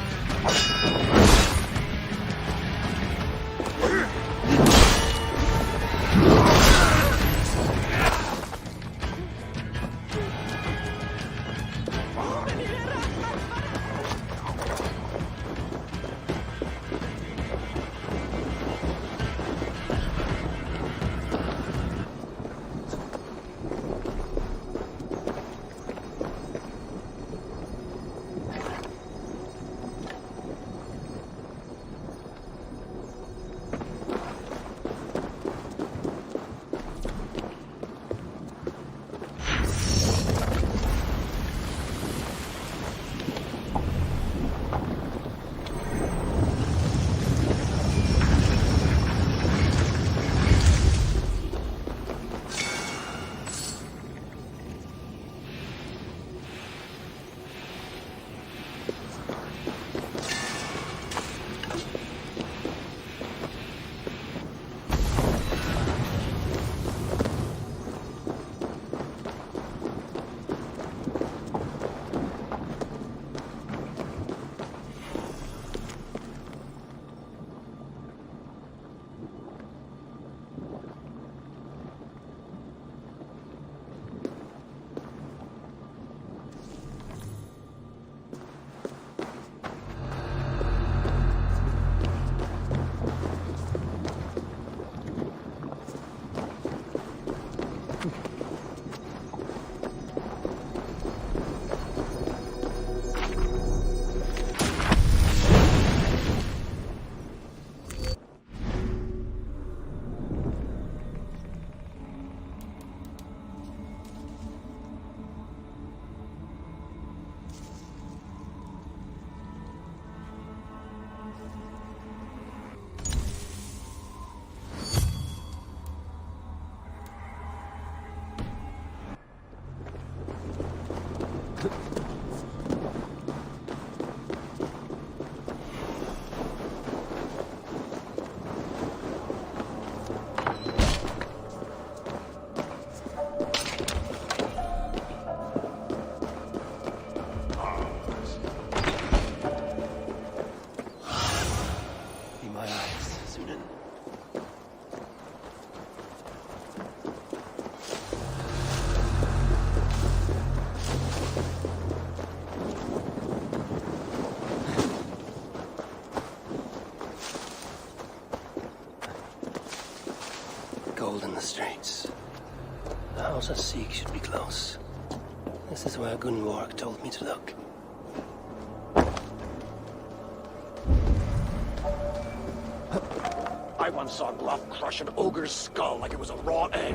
closest seek should be close. This is where Gunborg told me to look. I once saw Gluff crush an ogre's skull like it was a raw egg.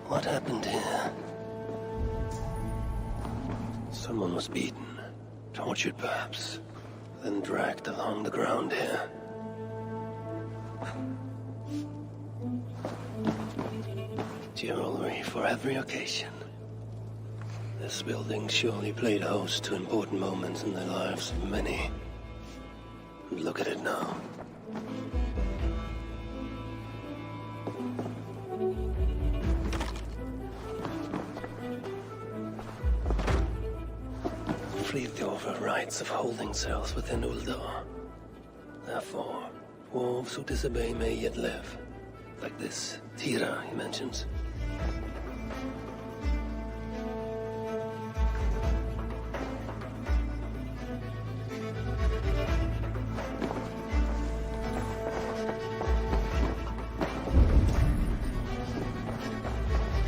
What happened here? Someone was beaten, tortured perhaps, then dragged along the ground here. Jewelry for every occasion. This building surely played host to important moments in the lives of many. And look at it now. Frithjof rights of holding cells within Uldar. Therefore, wolves who disobey may yet live. Like this Tira he mentions.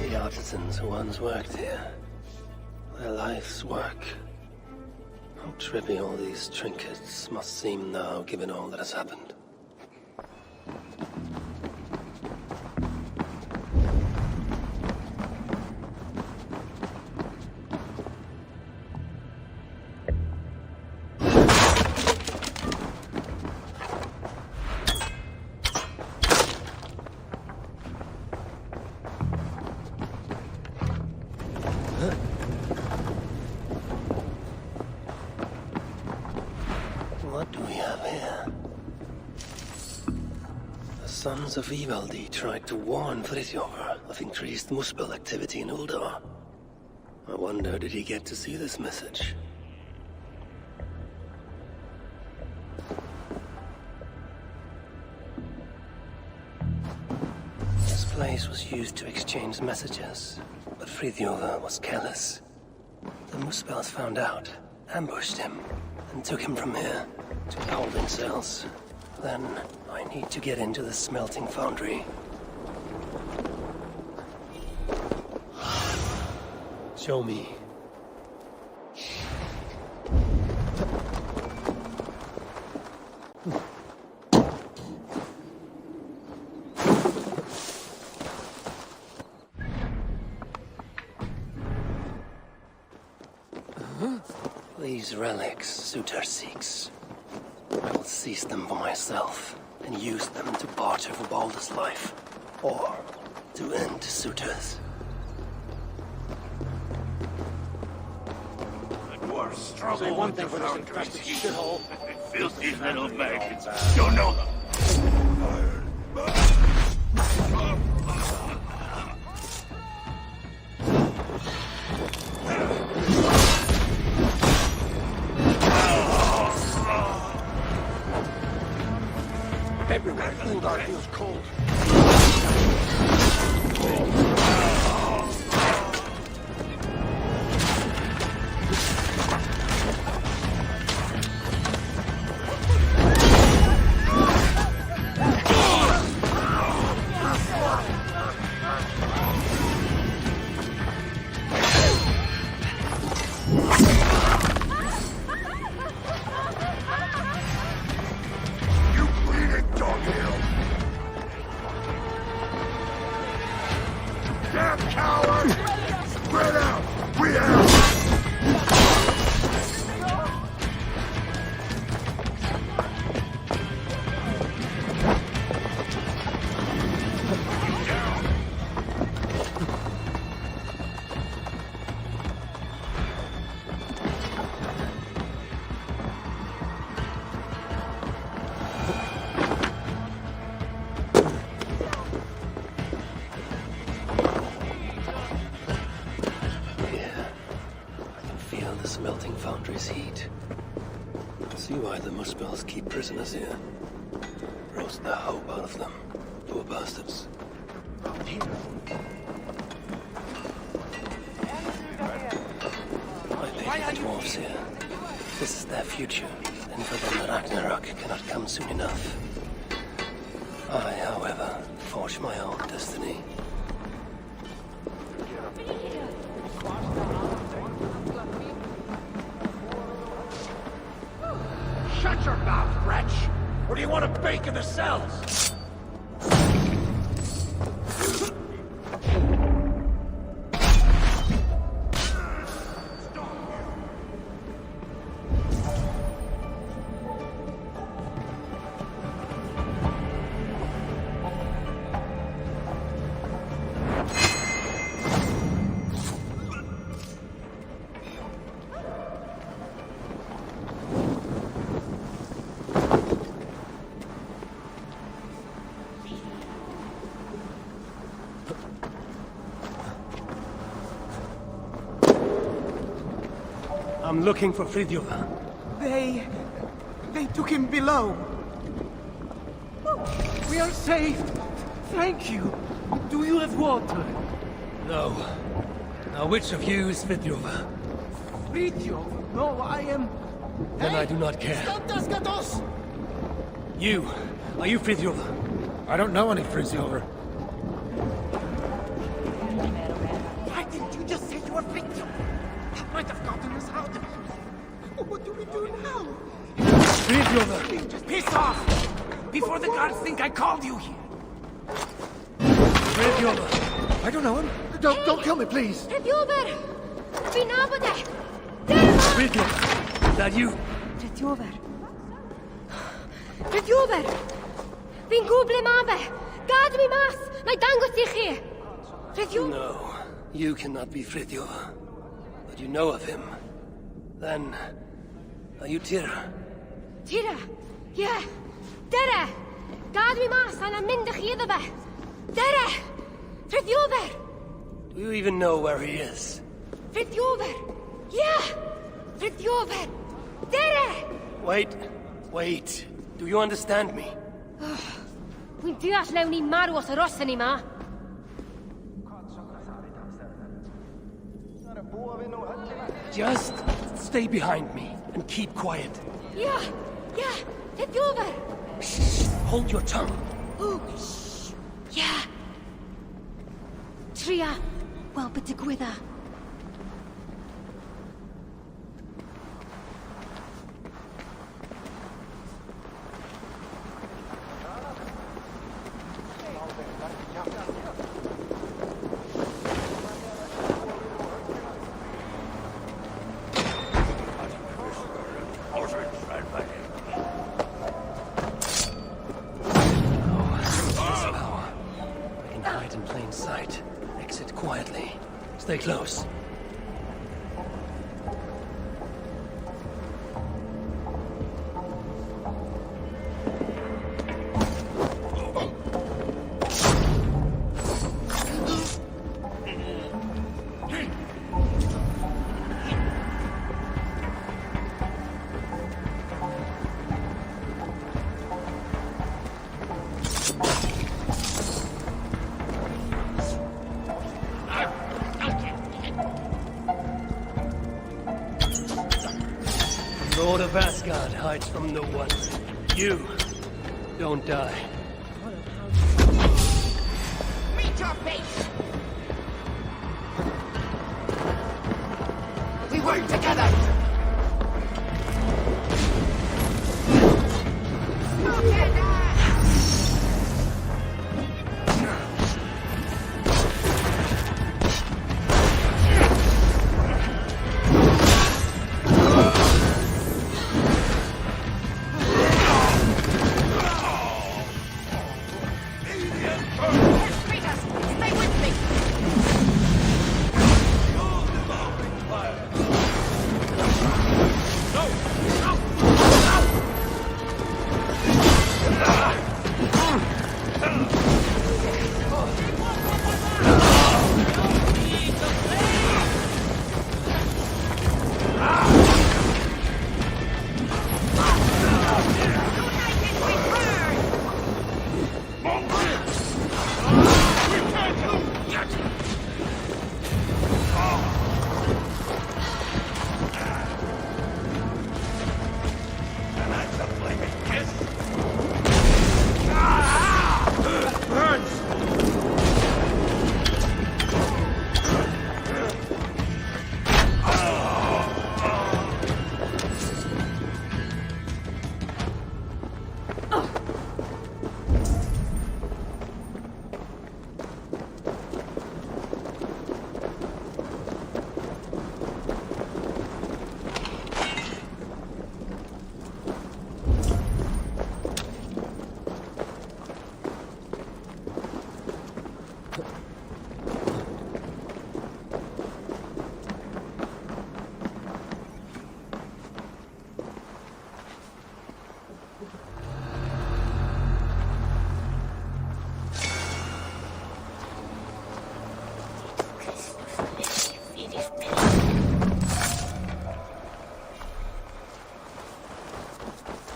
The artisans who once worked here. Their life's work. How trivial these trinkets must seem now, given all that has happened. sons of Ivaldi tried to warn Friðjolfr of increased Muspel activity in Uldar. I wonder, did he get to see this message? This place was used to exchange messages, but Friðjolfr was careless. The Muspels found out, ambushed him, and took him from here to the holding cells. Then I need to get into the smelting foundry. Show me. These relics Suter seeks. I will seize them for myself and use them to barter for Baldur's life, or to end Suter's. The dwarves struggle. Say one thing for this infested shithole. Filthy little maggots. Don't know them. Everywhere Uldar feels cold. Smelting foundry's heat. See why the Muspels keep prisoners here. Roast the hope out of them. Poor bastards. I bet the dwarves here. This is their future, and for them the Ragnarok cannot come soon enough. I, however, forge my own destiny. Shut your mouth, wretch! Or do you want to bake in the cells? I'm looking for Friðjolfr. They took him below. We are saved! Thank you! Do you have water? No. Now which of you is Friðjolfr? Friðjolfr? No, I am... Then I do not care. You! Are you Friðjolfr? I don't know any Friðjolfr. Why didn't you just say you were Friðjolfr? That might have gotten us out of here. What do we do now? Friðjolfr! Just piss off! Before the guards think I called you here. Friðjolfr! I don't know him. Don't kill me, please. Friðjolfr! Vi naboene! Friðjolfr! Is that you? Friðjolfr! Friðjolfr! Fi'n gwbl mabe! Gad mi mas! Na dangos i chi! Friðjolfr! No, you cannot be Friðjolfr. But you know of him. Then, are you Tira? Tira! Yeah! Dere! Gad mi mas and mynd â chi iddo fe. Dere! Frithiofer! Do you even know where he is? Frithiofer! Yeah! Frithiofer! Dere! Wait. Do you understand me? Wy'n deall lewn ni marw os yr osen ni ma. Just stay behind me and keep quiet. Yeah! Frithiofer! Shh! Hold your tongue. Oh, shh! Yeah! Tria, wel bydd digwydda. Stay close. Lord of Asgard hides from no one. You don't die. Meet your face! We work together!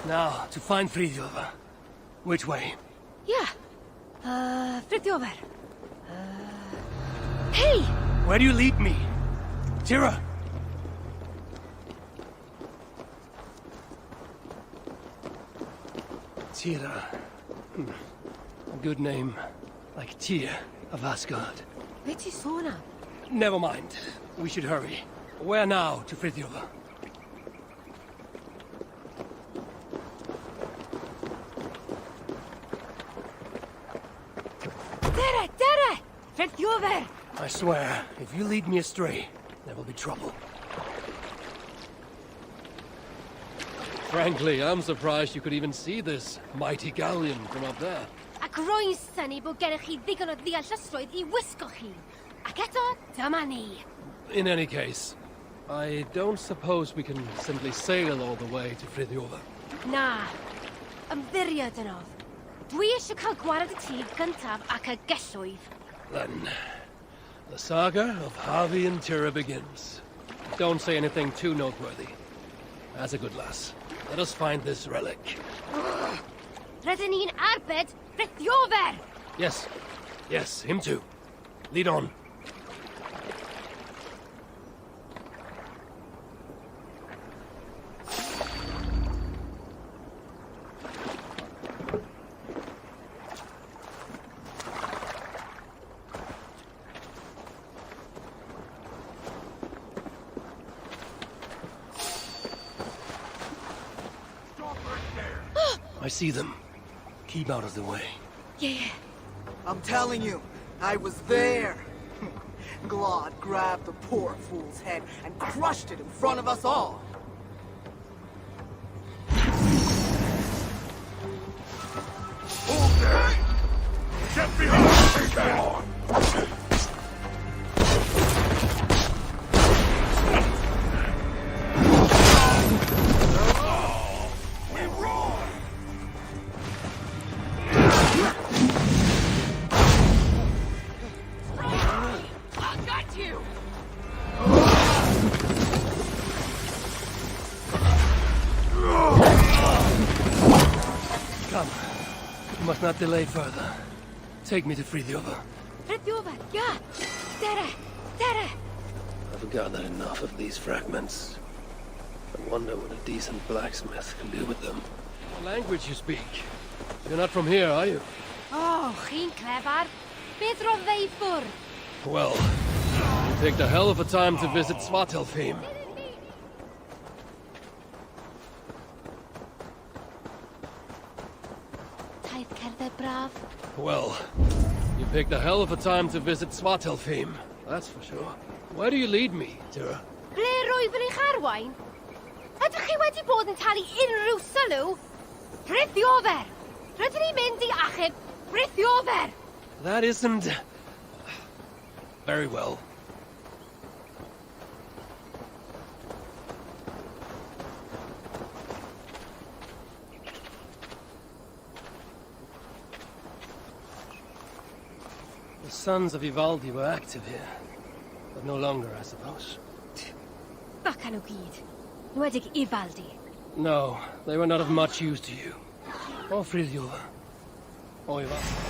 Now, to find Frithiofer. Which way? Yeah. Frithiofer. Hey! Where do you lead me? Tira! Tira. A good name. Like Tyr of Asgard. Be ti sôn am? Never mind. We should hurry. Where now to Frithiofer? Dere! Frithiofer! I swear, if you lead me astray, there will be trouble. Frankly, I'm surprised you could even see this mighty galleon from up there. Ac rwy'n syni bod gennych chi ddigon o ddeallusrwydd I wisgo chi. Ac eto, dyma ni. In any case, I don't suppose we can simply sail all the way to Frithiofer. Na. Ymddiried yn oedd. Dwi eisiau cael gwared y tŷ gyntaf ac y gelwydd. Then, the saga of Havi and Tira begins. Don't say anything too noteworthy. That's a good lass. Let us find this relic. Rydyn ni'n arbed Frithiofer! Yes. Yes, him too. Lead on. I see them. Keep out of the way. Yeah. I'm telling you, I was there. Glod grabbed the poor fool's head and crushed it in front of us all. Hold there! Get behind me! You must not delay further. Take me to Frithiofer. Frithiofer, yeah! Dere! Dere! I've gathered enough of these fragments. I wonder what a decent blacksmith can do with them. What language you speak? You're not from here, are you? Oh, chi'n clever. Beth roedd Eivor? Well, you picked a hell of a time to visit Svartalfheim. Taith cerdded braf. Well, you picked a hell of a time to visit Svartalfheim. That's for sure. Where do you lead me, Tira? Ble rwyf yn eich arwain? Ydych chi wedi bod yn talu unrhyw sylw? Frithiofer! Rydyn ni'n mynd I achub Frithiofer! That isn't... very well. The sons of Ivaldi were active here, but no longer, I suppose. Bacan nhw gyd. Nwedig Ivaldi. No, they were not of much use to you. Or Frithiofer. Or Ivaldi.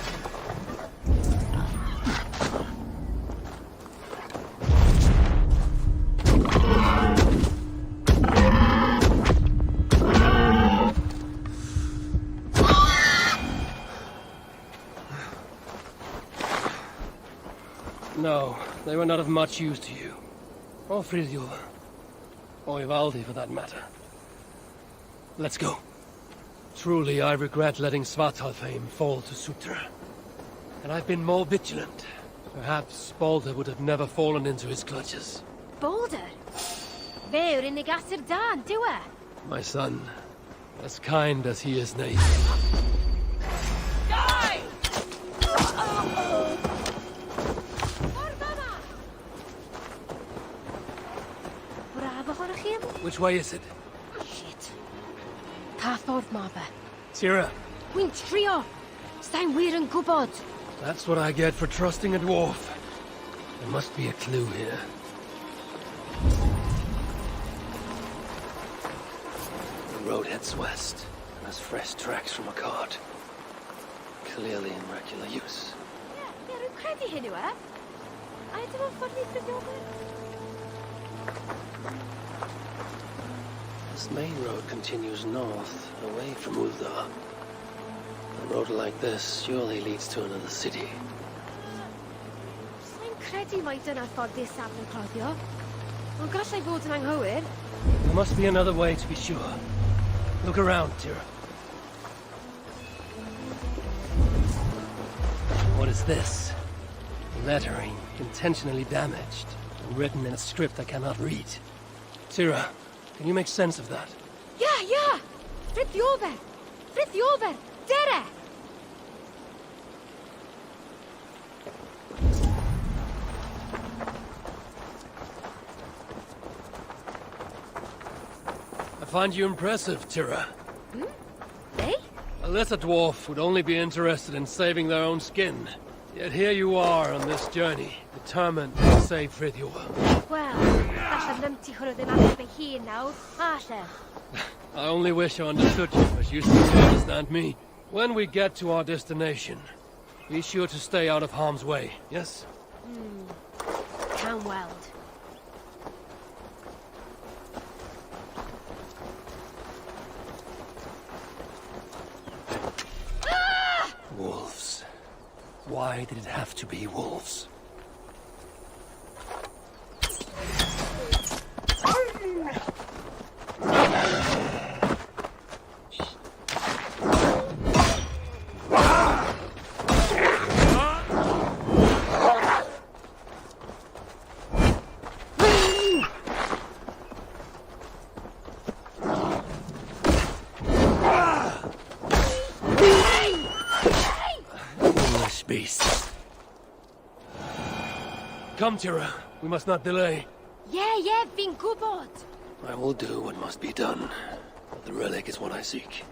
No, they were not of much use to you. Or Frithiofer. Or Ivaldi, for that matter. Let's go. Truly, I regret letting Svartalfheim fall to Sutra. And I've been more vigilant. Perhaps Balder would have never fallen into his clutches. Balder? Fe yw'r unig asur dan, dyw e? My son, as kind as he is naive. Die! Which way is it? Shit. Ca ffordd ma fe. Tira. Wy'n trio. Sa'n wir yn gwybod. That's what I get for trusting a dwarf. There must be a clue here. The road heads west, and has fresh tracks from a cart. Clearly in regular use. Ie, rwy'n credu hyn yw e. A ydym o'n ffordd I Frithiofer? This main road continues north, away from Uldar. A road like this surely leads to another city. Sa'n credu mai dyna'r ffordd i'r safle cloddio. Ond gallai fod yn anghywir. There must be another way to be sure. Look around, Tira. What is this? Lettering, intentionally damaged, and written in a script I cannot read. Tira, can you make sense of that? Yeah! Frithiofer! Frithiofer! Dere! I find you impressive, Tira. Eh? A lesser dwarf would only be interested in saving their own skin. Yet here you are on this journey, determined to save Friðjór. Well, that's a numpty hwnnw ddim am be here now, Asher. I only wish I understood you as you seem to understand me. When we get to our destination, be sure to stay out of harm's way, yes? Can weld. Wolves. Why did it have to be wolves? Beasts. Come, Tira. We must not delay. Yeah, fi'n gwybod. I will do what must be done. But the relic is what I seek.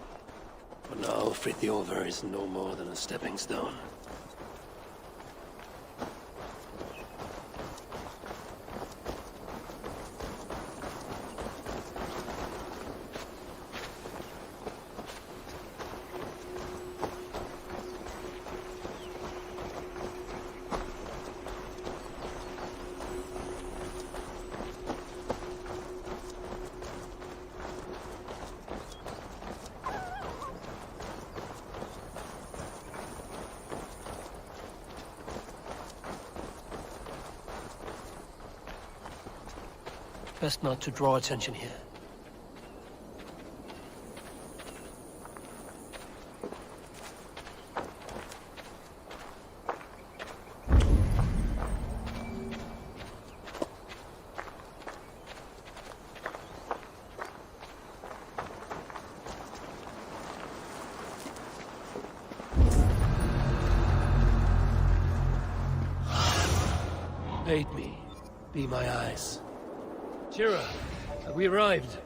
For now, Friðjór is no more than a stepping stone. Best not to draw attention here. Aid me. Be my eyes. Tira, have we arrived?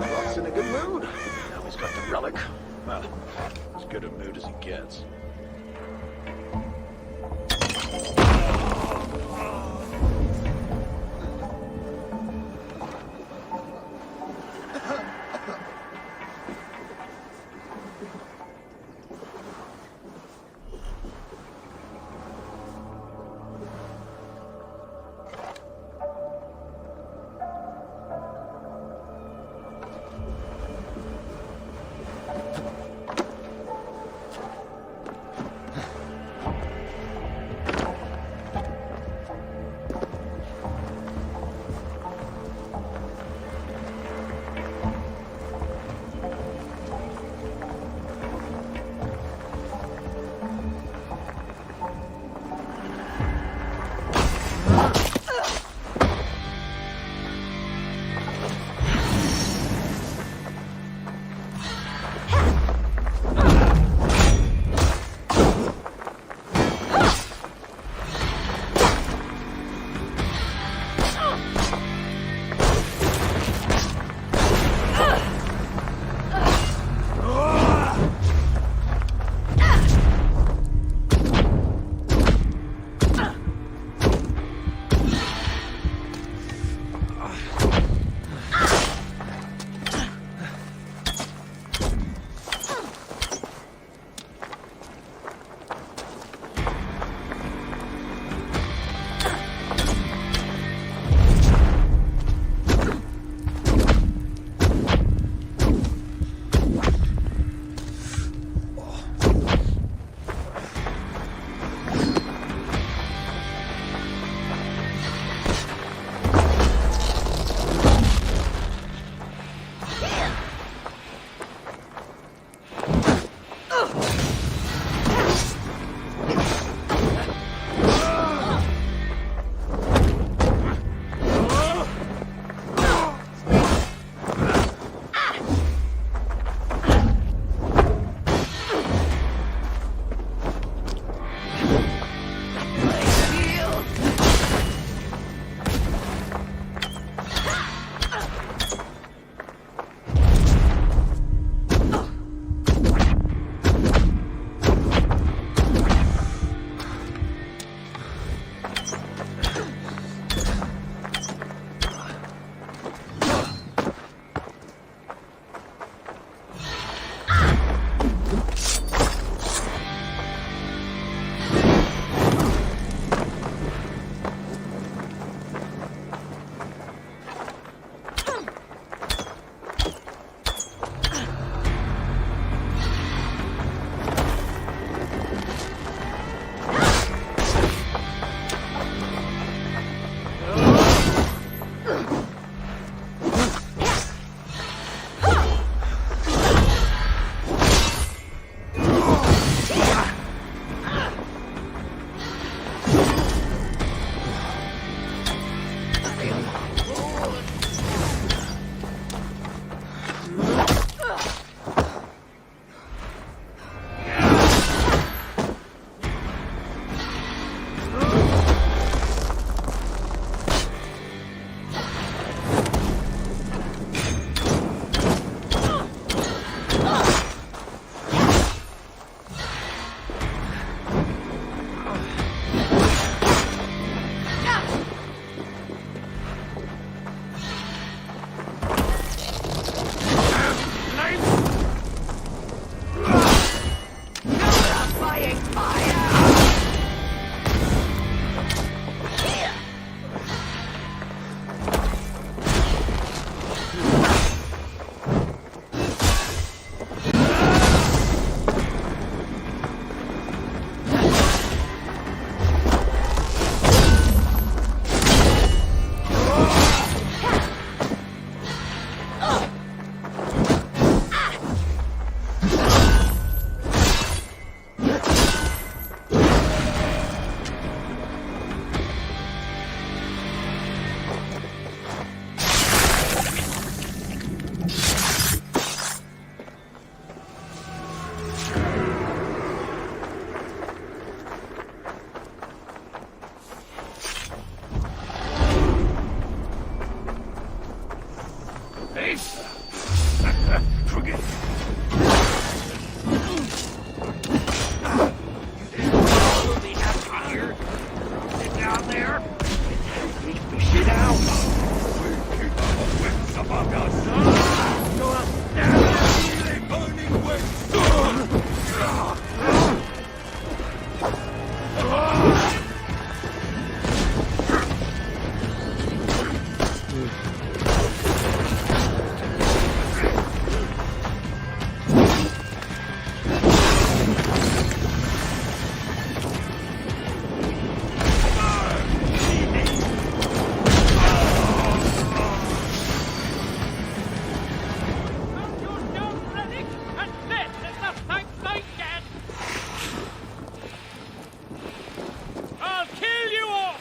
Rock's in a good mood. Now he's got the relic. Well, as good a mood as he gets.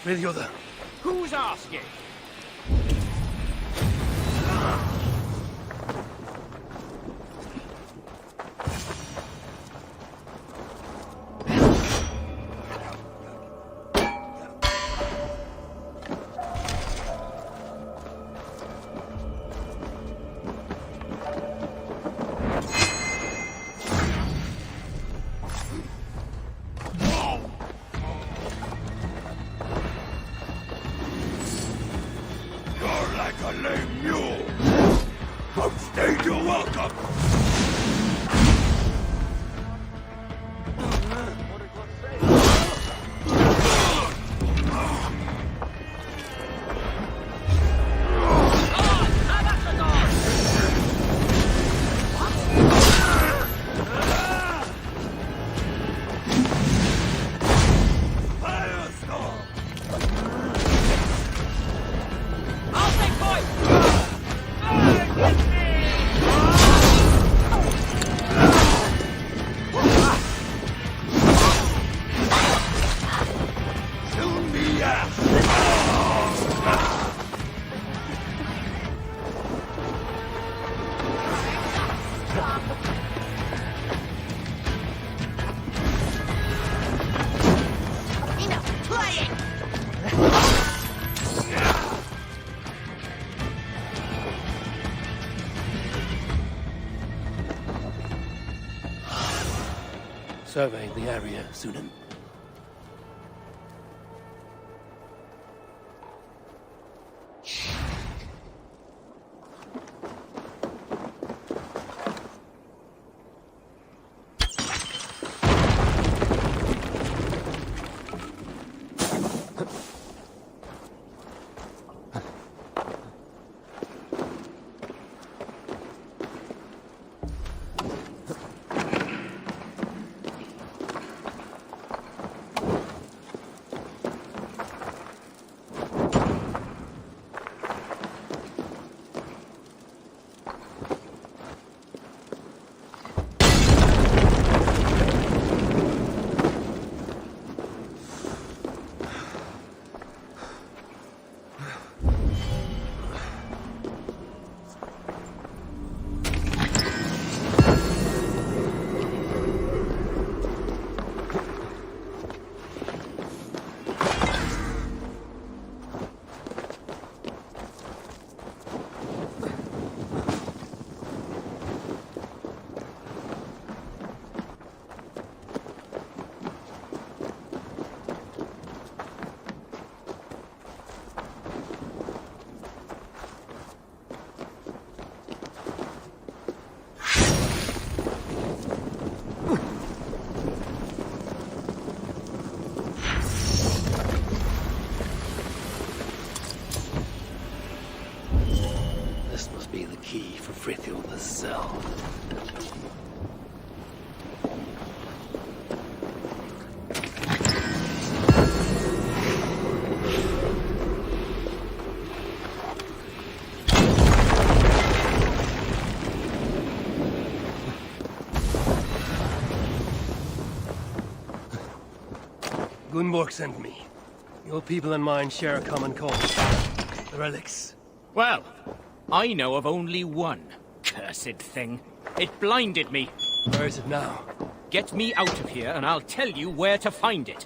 Frithioda. Who's asking? Survey the area, Sunan. Frithioda's cell. Gunborg sent me. Your people and mine share a common cause. The relics. Well, I know of only one. Cursed thing. It blinded me. Where is it now? Get me out of here and I'll tell you where to find it.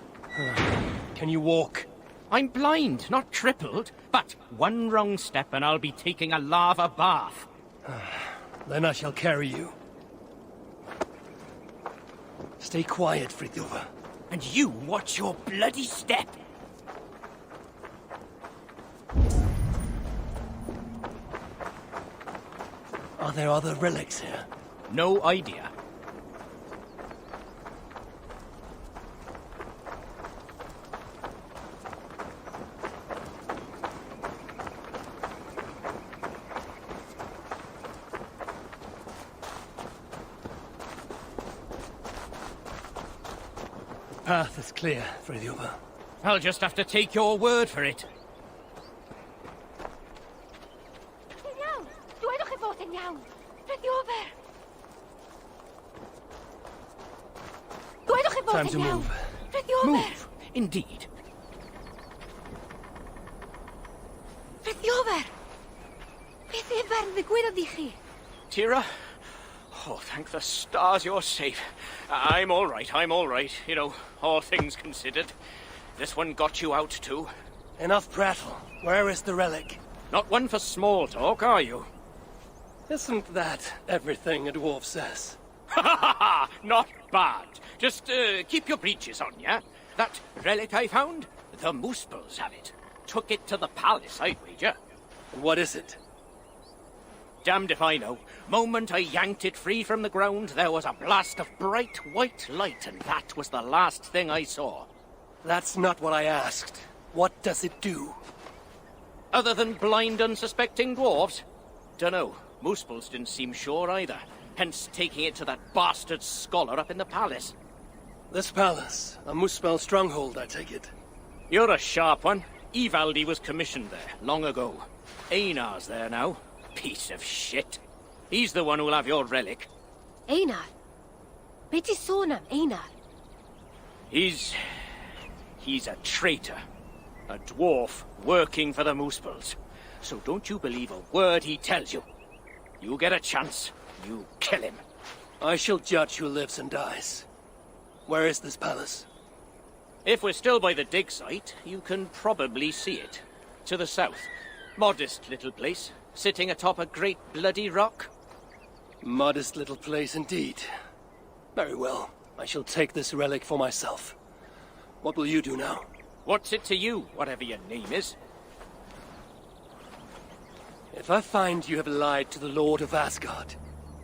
Can you walk? I'm blind, not crippled. But one wrong step and I'll be taking a lava bath. Then I shall carry you. Stay quiet, Frithioda. And you watch your bloody step. Are there other relics here? No idea. Path is clear, Frithioda. I'll just have to take your word for it. Time to move. Move, indeed. Ddigwyddodd i chi? Tira? Oh, thank the stars you're safe. I'm all right, I'm all right. You know, all things considered. This one got you out too. Enough prattle. Where is the relic? Not one for small talk, are you? Isn't that everything a dwarf says? Ha ha ha! Not bad. Just keep your breeches on, yeah? That relic I found? The Moospels have it. Took it to the palace, I'd wager. What is it? Damned if I know. Moment I yanked it free from the ground, there was a blast of bright white light, and that was the last thing I saw. That's not what I asked. What does it do? Other than blind, unsuspecting dwarves? Dunno. Moospels didn't seem sure either. Hence taking it to that bastard scholar up in the palace. This palace, a Moospel stronghold, I take it. You're a sharp one. Ivaldi was commissioned there, long ago. Einar's there now. Piece of shit. He's the one who'll have your relic. Einar? Be ti sôn am Einar? He's a traitor. A dwarf working for the Moospels. So don't you believe a word he tells you. You get a chance, you kill him. I shall judge who lives and dies. Where is this palace? If we're still by the dig site, you can probably see it. To the south. Modest little place, sitting atop a great bloody rock. Modest little place indeed. Very well. I shall take this relic for myself. What will you do now? What's it to you, whatever your name is? If I find you have lied to the Lord of Asgard,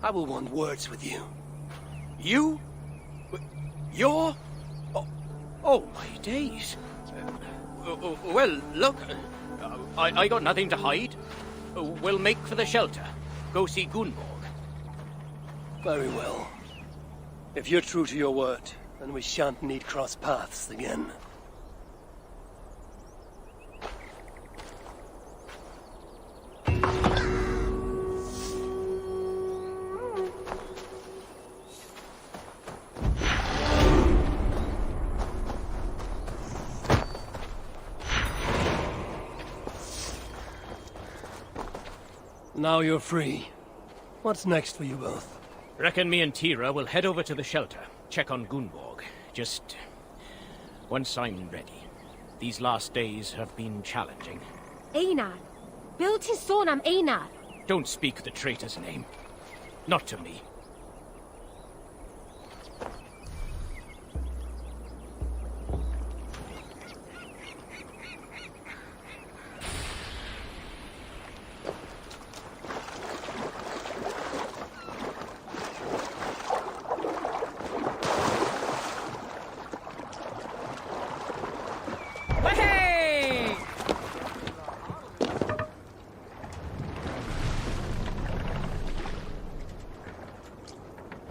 I will want words with you. You? You're? Oh my days. Well, look, I got nothing to hide. We'll make for the shelter. Go see Gunborg. Very well. If you're true to your word, then we shan't need cross paths again. Now you're free. What's next for you both? Reckon me and Tira will head over to the shelter, check on Gunborg. Just once I'm ready. These last days have been challenging. Einar? Bil ti sôn am Einar? Don't speak the traitor's name. Not to me.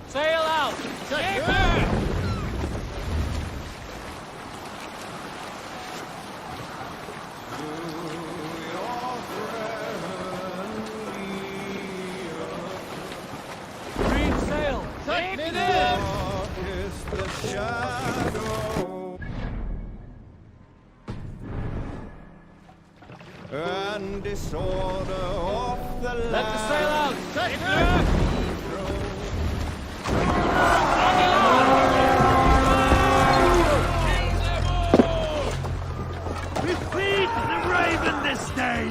Sail out! Green sail! Take it in! Is the shadow and disorder of the land. Let the sail out! Take it! We feed the raven this day!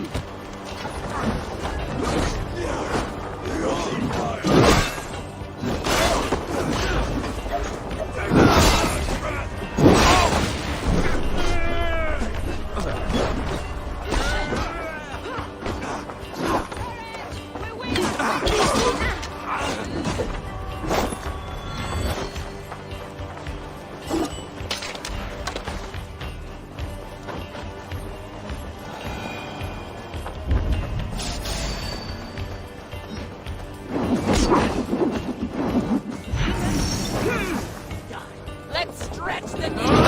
Let's stretch the needle!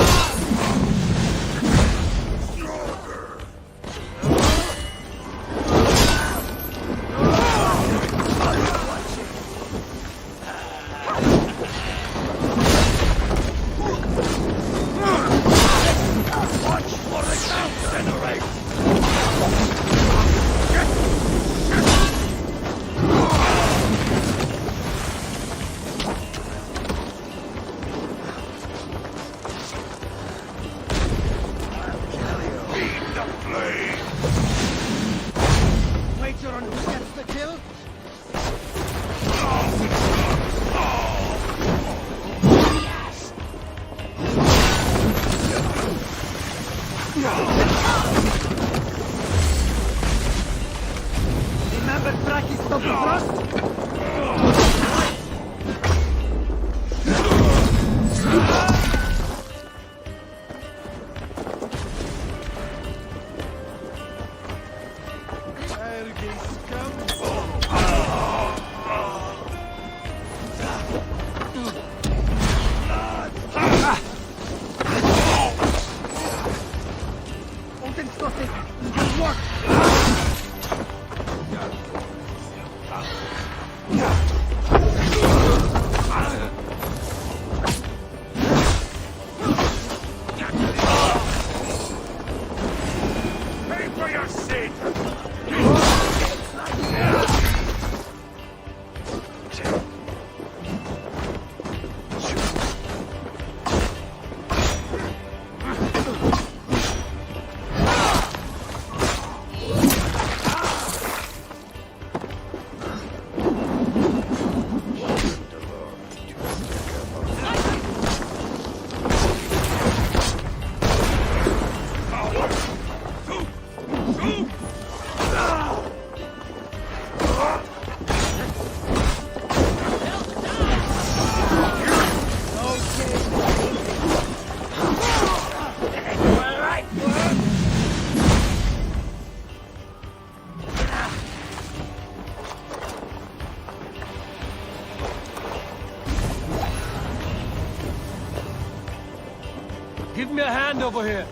Give me a hand over here.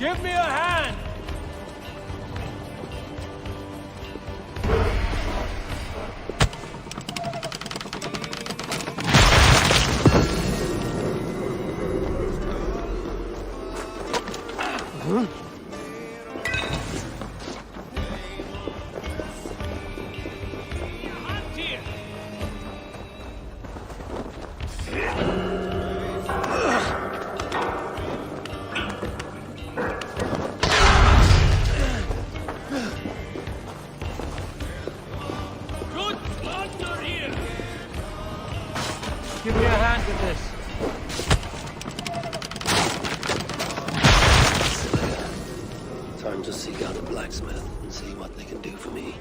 Give me a hand! Give me a hand with this. Time to seek out a blacksmith and see what they can do for me.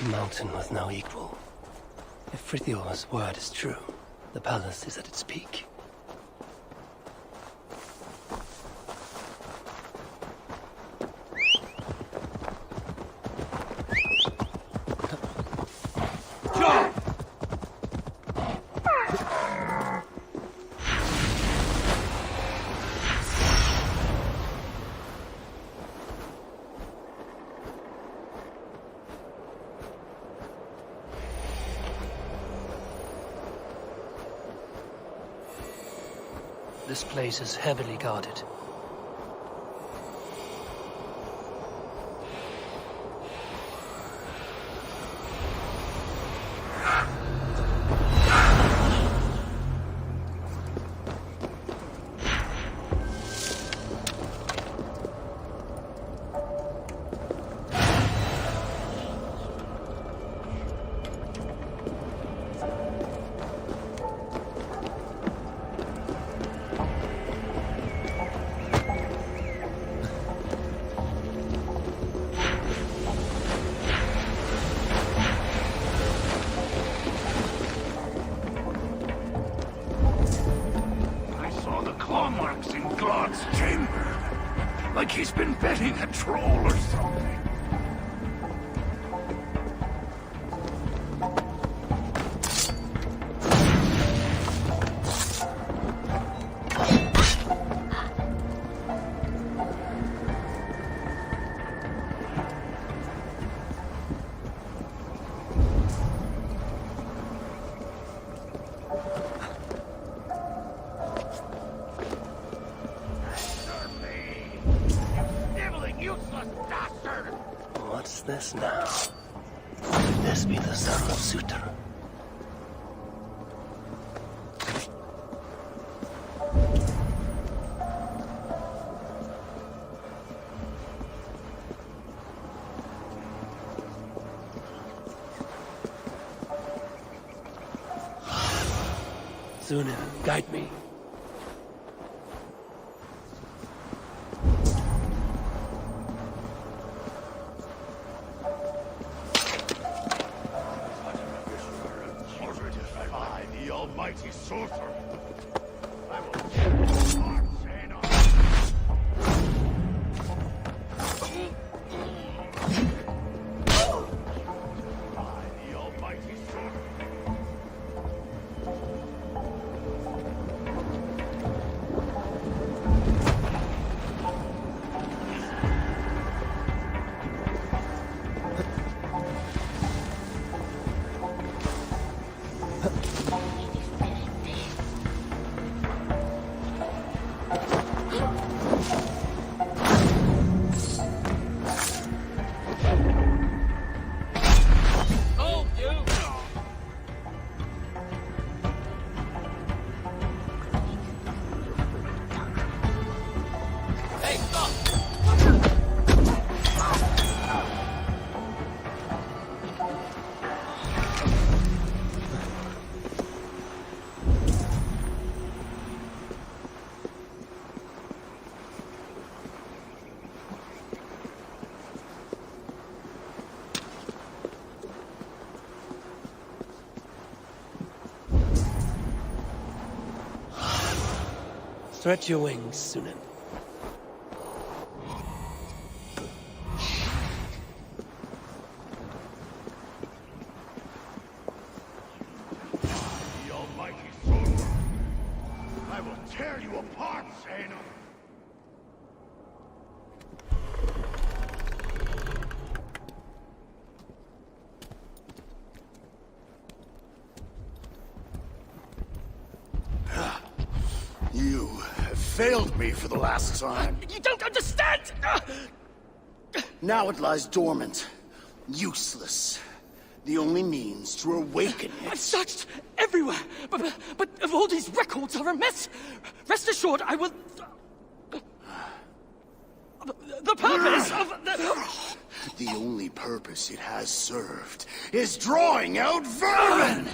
A mountain with no equal. If Frithjof's word is true, the palace is at its peak. This place is heavily guarded. Like he's been betting a troll or something. What's this now? Could this be the son of Suter? Sunan, guide me. Mighty sorcerer. I will the almighty sorcerer. Stretch your wings, Sunan. The almighty sorcerer. I will tear you apart, Zaina. You have failed me for the last time. You don't understand! Now it lies dormant, useless. The only means to awaken it. I've searched everywhere, but all these records are a mess. Rest assured, I will... The purpose of the... The only purpose it has served is drawing out vermin!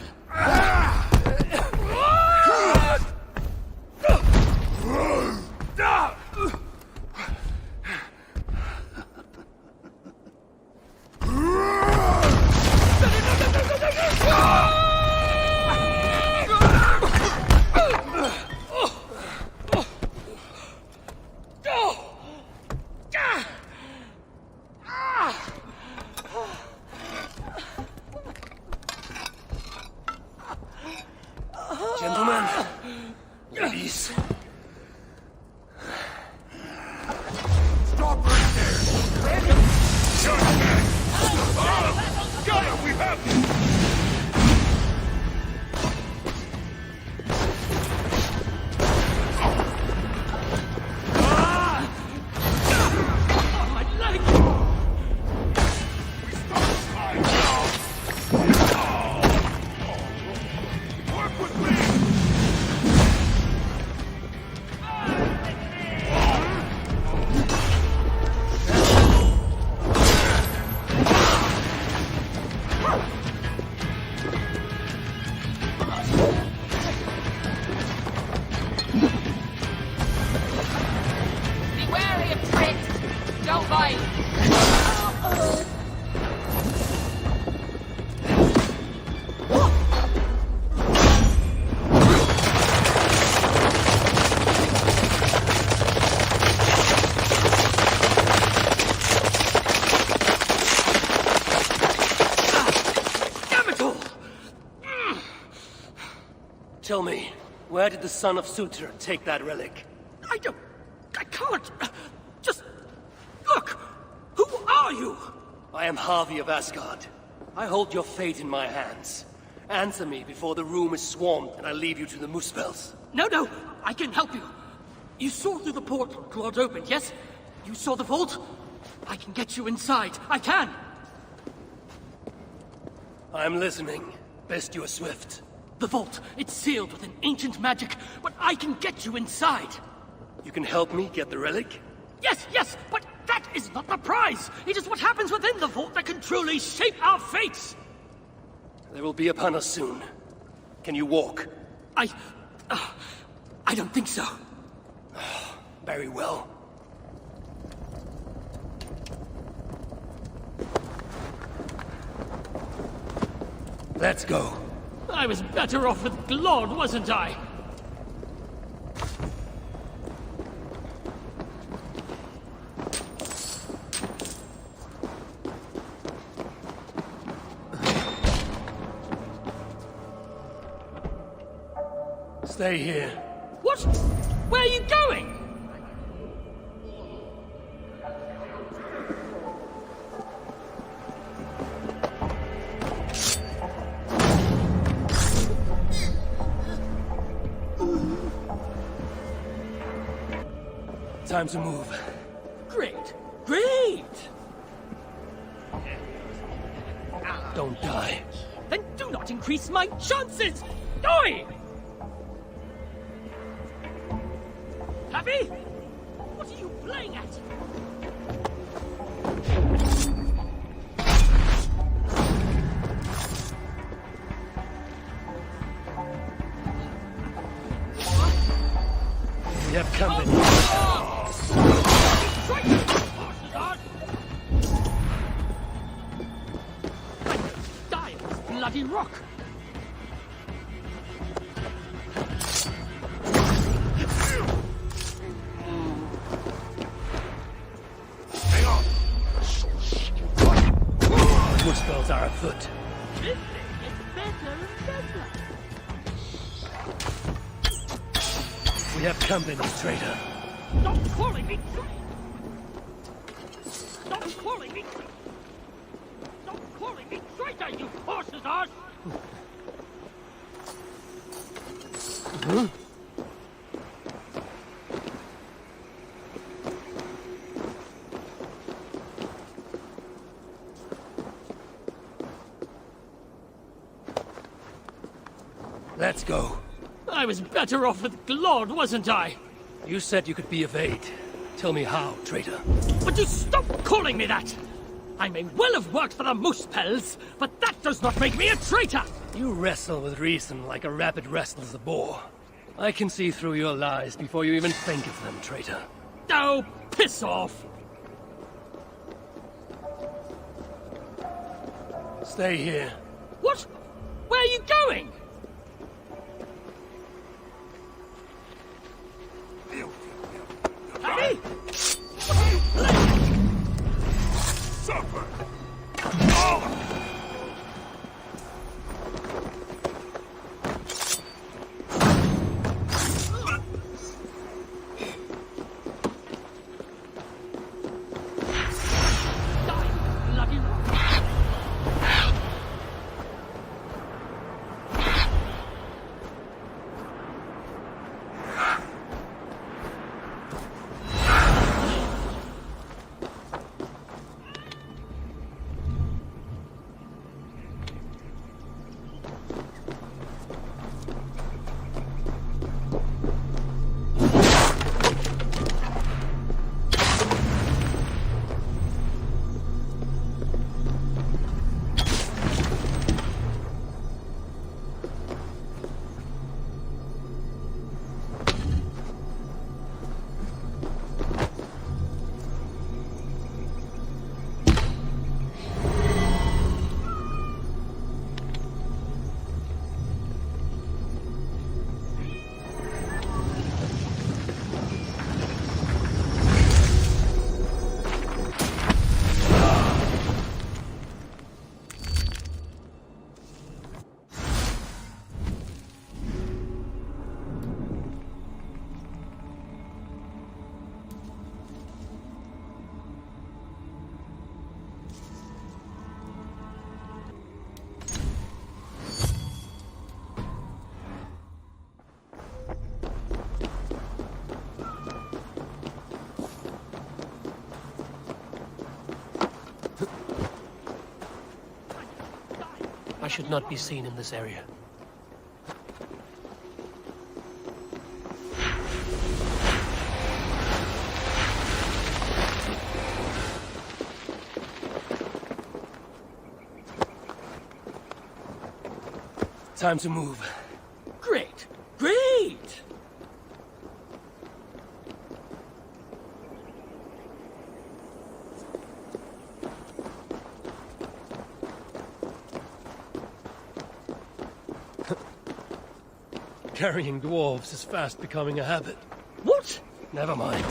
Tell me, where did the son of Sutra take that relic? I can't. Just look. Who are you? I am Harvey of Asgard. I hold your fate in my hands. Answer me before the room is swarmed and I leave you to the Muspels. No, I can help you. You saw through the portal Claude opened, yes? You saw the vault? I can get you inside. I can! I'm listening. Best you are swift. The vault, it's sealed with an ancient magic, but I can get you inside. You can help me get the relic? Yes, but that is not the prize! It is what happens within the vault that can truly shape our fates! They will be upon us soon. Can you walk? I don't think so. Very well. Let's go. I was better off with Claude, wasn't I? Stay here. What? Where are you going? Time to move. Great! Don't die. Then do not increase my chances! Die! Happy? What are you playing at? We have company. Die on this bloody rock! Muspels are afoot. This thing is better and better. We have company, traitor. Stop calling me traitor! Stop calling me traitor! Stop calling me traitor, you horse's ass! Huh? Let's go. I was better off with Claude, wasn't I? You said you could be of aid. Tell me how, traitor. Would you stop calling me that? I may well have worked for the Muspels, but that does not make me a traitor! You wrestle with reason like a rabbit wrestles a boar. I can see through your lies before you even think of them, traitor. Oh, piss off! Stay here. What? Where are you going? Harry? What are you playing? Supper! should not be seen in this area. Time to move. Great! Great! Carrying dwarves is fast becoming a habit. What? Never mind.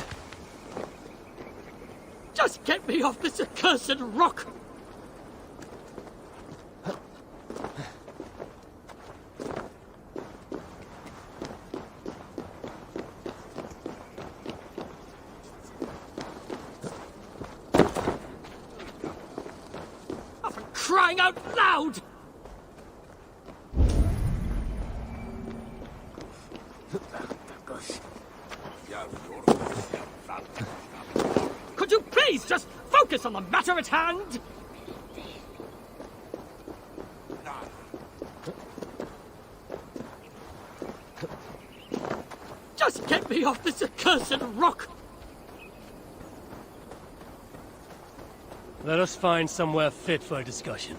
Just get me off this accursed rock! Oh, for crying out loud! Could you please just focus on the matter at hand? Just get me off this accursed rock! Let us find somewhere fit for a discussion.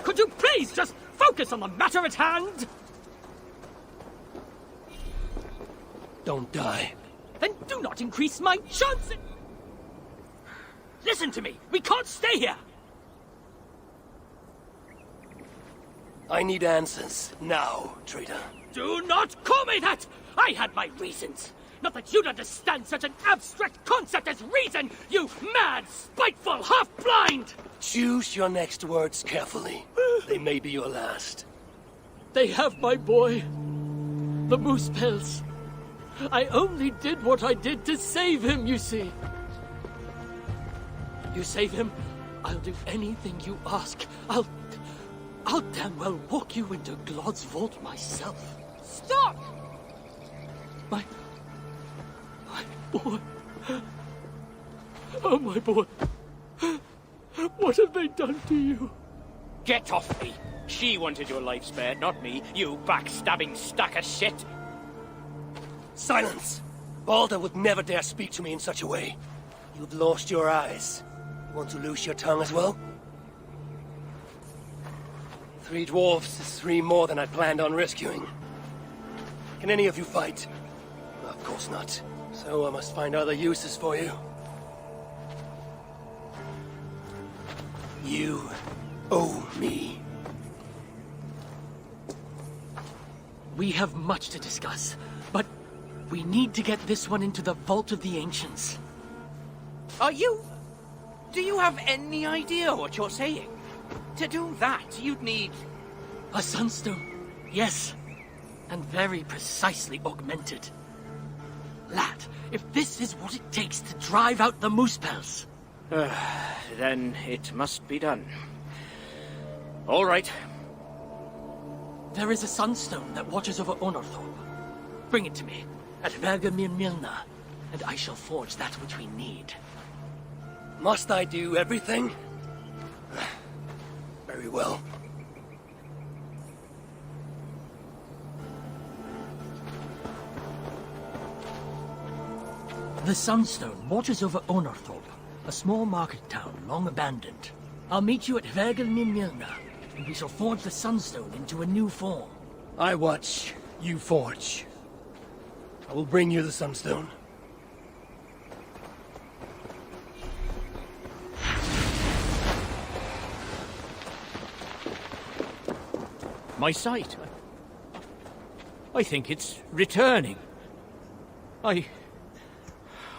Could you please just focus on the matter at hand? Don't die. Then do not increase my chances! Listen to me! We can't stay here! I need answers. Now, traitor. Do not call me that! I had my reasons! Not that you'd understand such an abstract concept as reason, you mad, spiteful, half-blind! Choose your next words carefully. They may be your last. They have my boy. The moose pelts. I only did what I did to save him, you see. You save him, I'll do anything you ask. I'll damn well walk you into Glod's vault myself. Stop! My boy. Oh, my boy. What have they done to you? Get off me! She wanted your life spared, not me, you backstabbing stack of shit! Silence! Balder would never dare speak to me in such a way. You've lost your eyes. You want to lose your tongue as well? 3 dwarves is 3 more than I planned on rescuing. Can any of you fight? Of course not. So I must find other uses for you. You owe me. We have much to discuss, but we need to get this one into the Vault of the Ancients. Do you have any idea what you're saying? To do that, you'd need... A sunstone, yes. And very precisely augmented. Lad, if this is what it takes to drive out the moose pelts... then it must be done. All right. There is a sunstone that watches over Onorthorpe. Bring it to me, at Vergamir Milna, and I shall forge that which we need. Must I do everything? Very well. The sunstone watches over Onorthorpe, a small market town long abandoned. I'll meet you at Vergamir Milna, and we shall forge the sunstone into a new form. I watch, you forge. I will bring you the sunstone. My sight. I think it's returning. I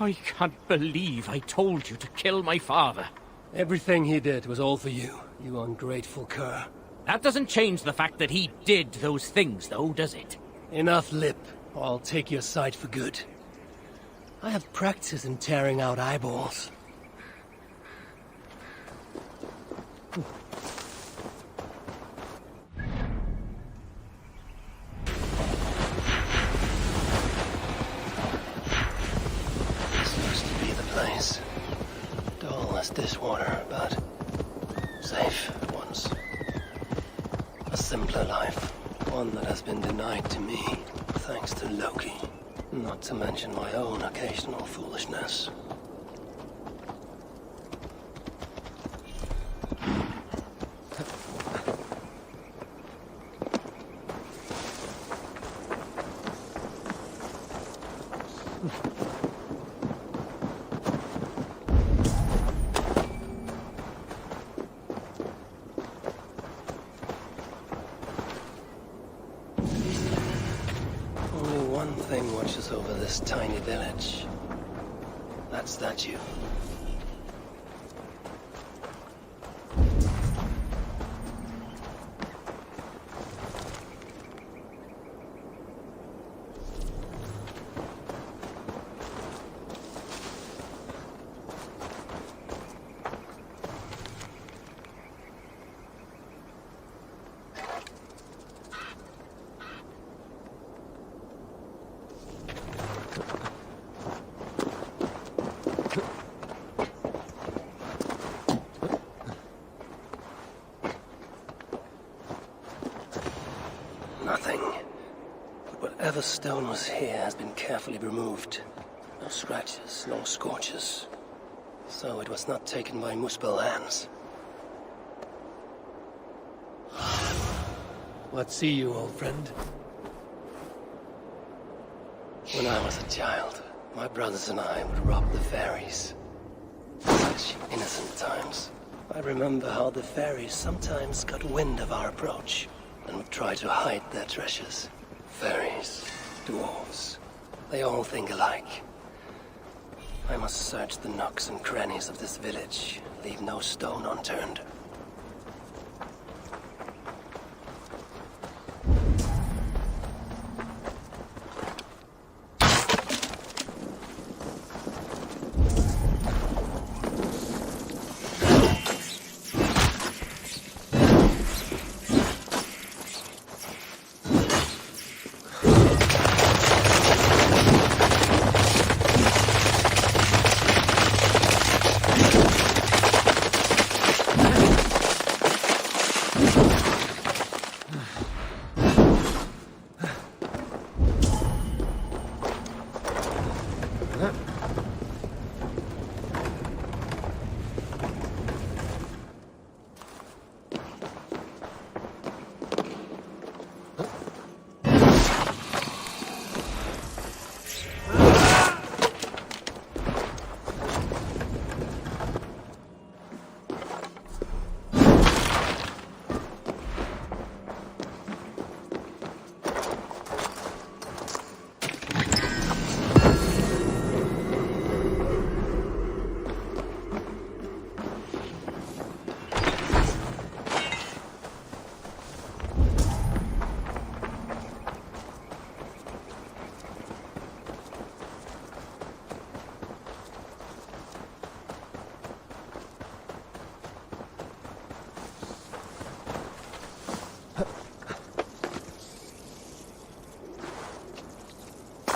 can't believe I told you to kill my father. Everything he did was all for you, you ungrateful cur. That doesn't change the fact that he did those things, though, does it? Enough lip, or I'll take your side for good. I have practice in tearing out eyeballs. This looks to be the place. Dull as as dishwater, but safe once. A simpler life, one that has been denied to me, thanks to Loki. Not to mention my own occasional foolishness. Only one thing watches over this tiny village. That statue. Nothing. But whatever stone was here has been carefully removed. No scratches, no scorches. So it was not taken by Muspel hands. What see you, old friend? When I was a child, my brothers and I would rob the fairies. Such innocent times. I remember how the fairies sometimes got wind of our approach and would try to hide their treasures. Fairies, dwarves, they all think alike. I must search the nooks and crannies of this village, leave no stone unturned.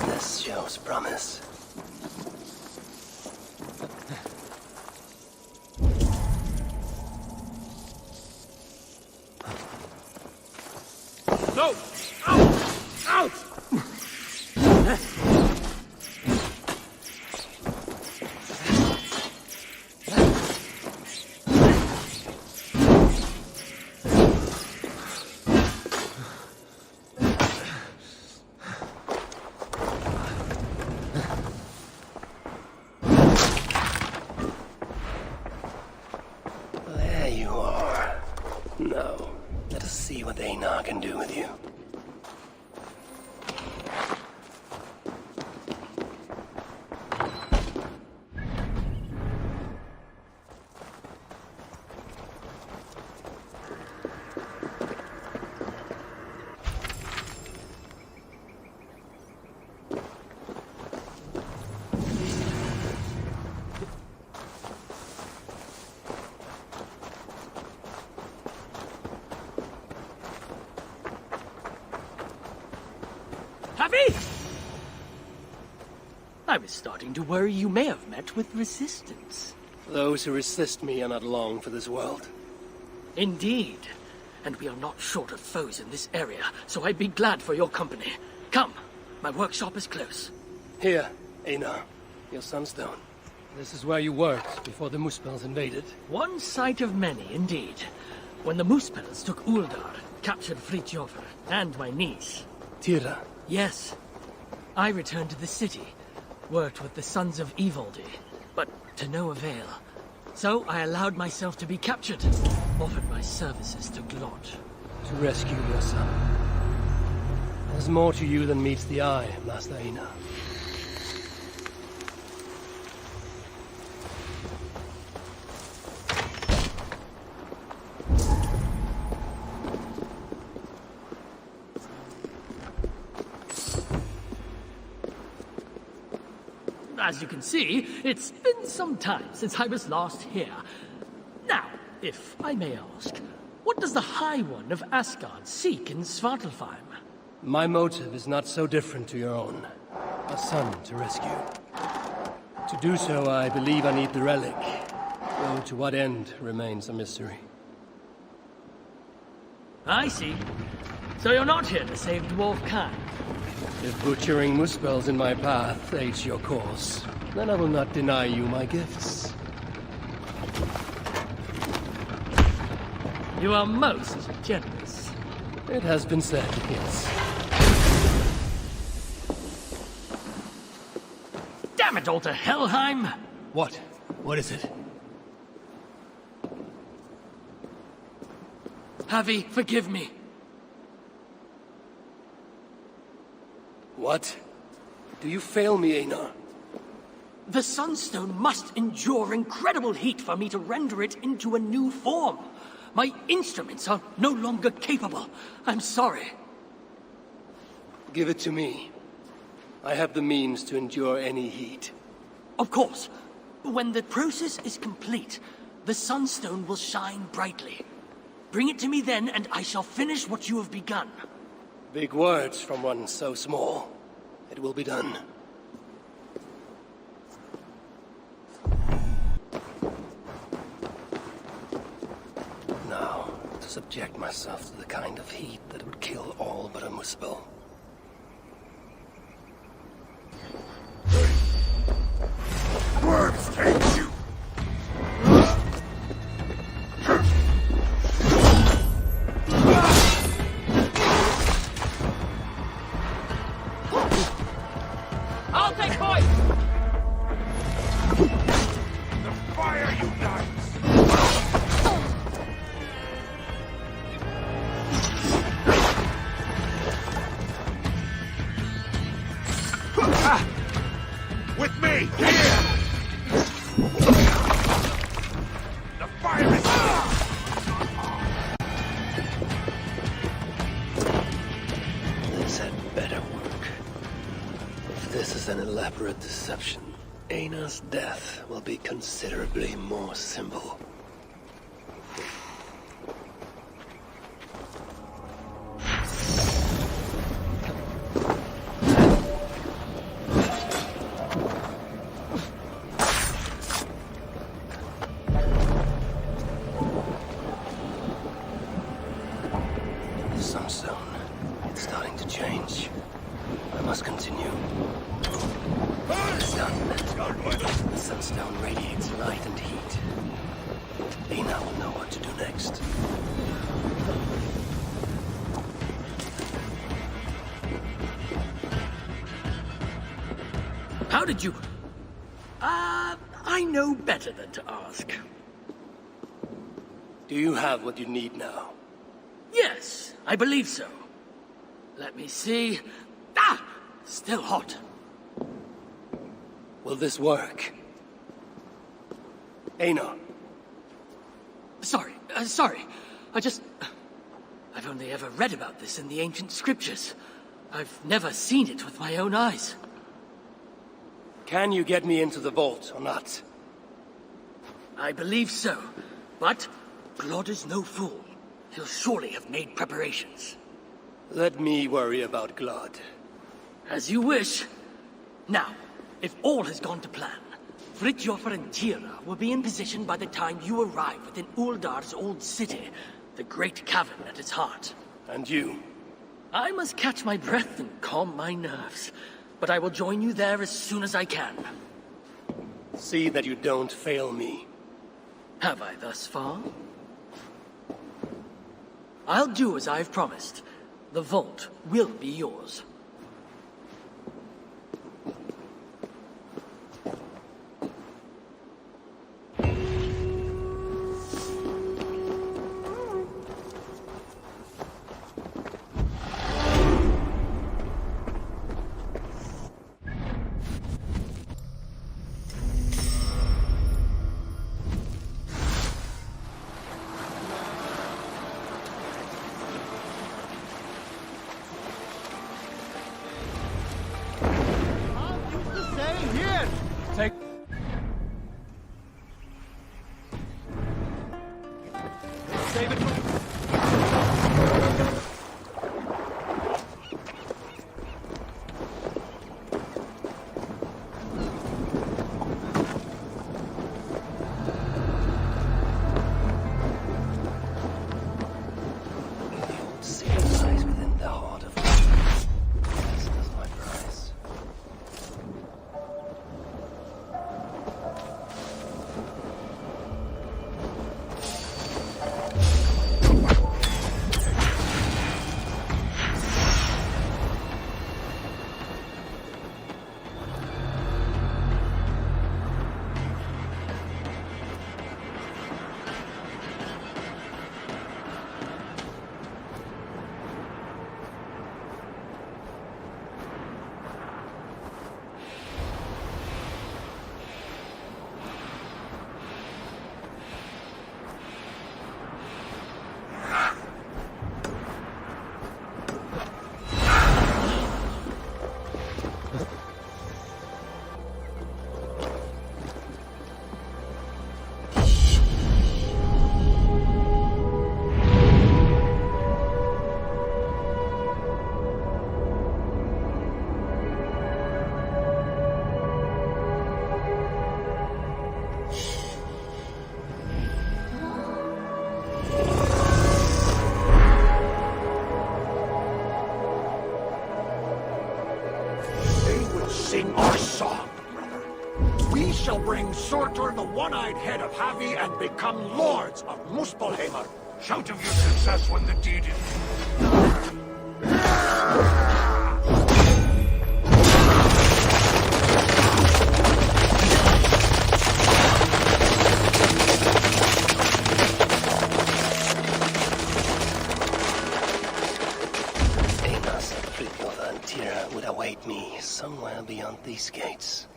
This shows promise. No! Out! Out! There you are. Now, let us see what Einar can do with you. Happy? I was starting to worry you may have met with resistance. Those who resist me are not long for this world. Indeed. And we are not short of foes in this area, so I'd be glad for your company. Come, my workshop is close. Here, Einar, your sunstone. This is where you worked before the Muspels invaded. One sight of many, indeed. When the Muspels took Uldar, captured Fritjofr and my niece. Tira? Yes. I returned to the city, worked with the Sons of Ivaldi, but to no avail. So I allowed myself to be captured, offered my services to Glod. To rescue your son. There's more to you than meets the eye, Master Einar. As you can see, it's been some time since I was last here. Now, if I may ask, what does the High One of Asgard seek in Svartalfheim? My motive is not so different to your own. A son to rescue. To do so, I believe I need the relic, though to what end remains a mystery. I see. So you're not here to save dwarf kind. If butchering Muspels in my path aids your cause, then I will not deny you my gifts. You are most generous. It has been said, yes. Damn it all to Helheim! What? What is it? Havi, forgive me. What? Do you fail me, Einar? The Sunstone must endure incredible heat for me to render it into a new form. My instruments are no longer capable. I'm sorry. Give it to me. I have the means to endure any heat. Of course. When the process is complete, the Sunstone will shine brightly. Bring it to me then, and I shall finish what you have begun. Big words from one so small. It will be done. Now, to subject myself to the kind of heat that would kill all but a Muspel. Worms take you! I'll take point! The fire unites! With me! Here! The fire is... This had better work. If this is an elaborate deception, Einar's death will be considerably more simple. The sunstone. It's starting to change. I must continue. It's done. The sunstone radiates light and heat. Einar will know what to do next. How did you... I know better than to ask. Do you have what you need now? Yes, I believe so. Let me see. Ah! Still hot. Will this work? Einar. Sorry. I've only ever read about this in the ancient scriptures. I've never seen it with my own eyes. Can you get me into the vault or not? I believe so. But Glod is no fool. He'll surely have made preparations. Let me worry about Glod. As you wish. Now, if all has gone to plan, Fridtjof and Tira will be in position by the time you arrive within Uldar's old city, the great cavern at its heart. And you? I must catch my breath and calm my nerves, but I will join you there as soon as I can. See that you don't fail me. Have I thus far? I'll do as I've promised. The vault will be yours. Sing our song, brother. We shall bring Surtur, the one-eyed head of Havi, and become lords of Muspelheimr. Shout of your success when the deed is... would await me somewhere beyond these gates.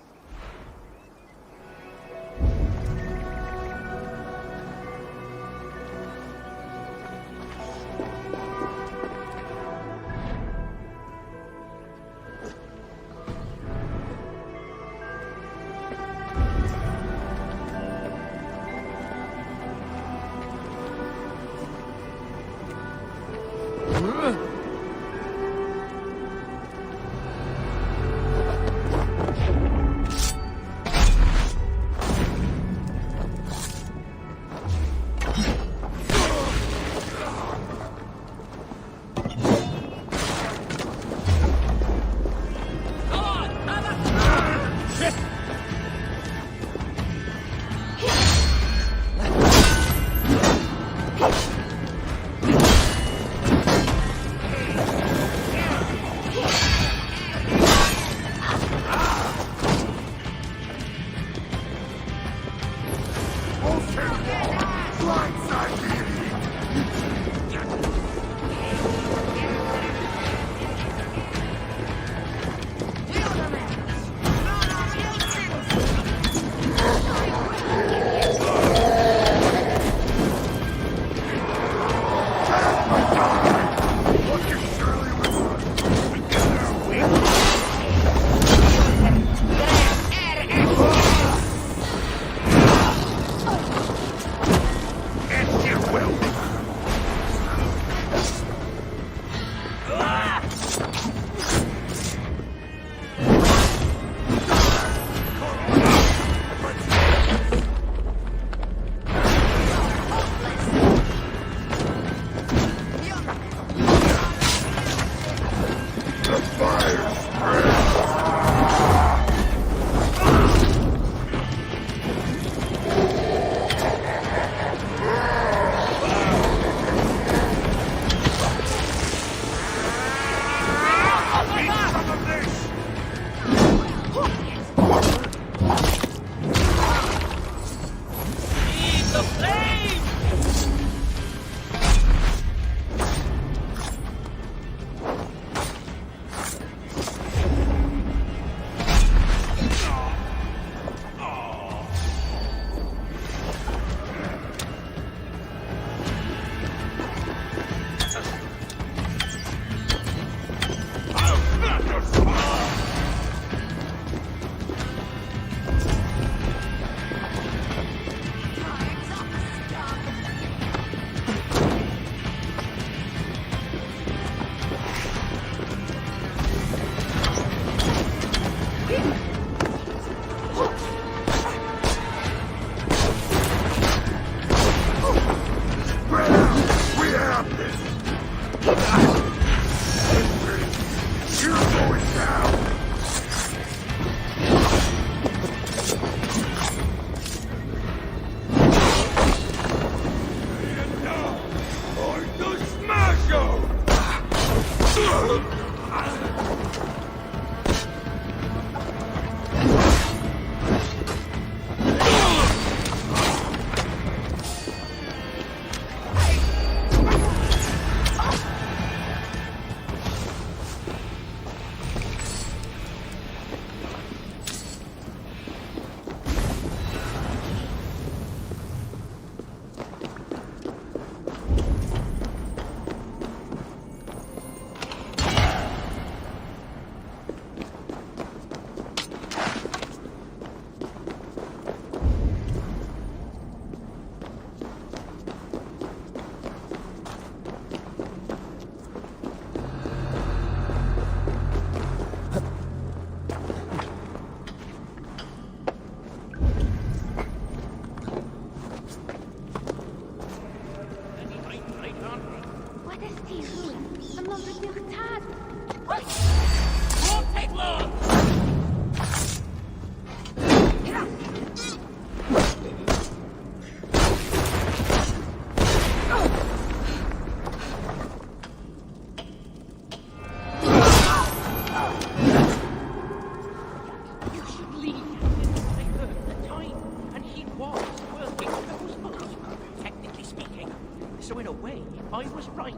So in a way, I was right.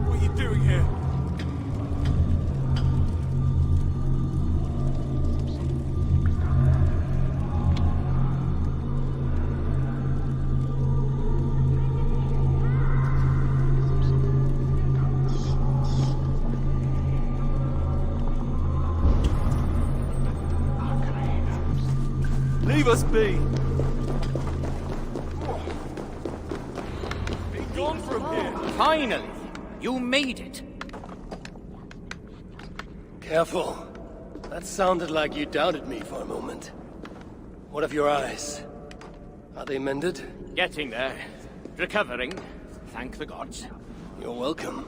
What are you doing here? Leave us be! Be gone from here! Finally! You made it! Careful. That sounded like you doubted me for a moment. What of your eyes? Are they mended? Getting there. Recovering. Thank the gods. You're welcome.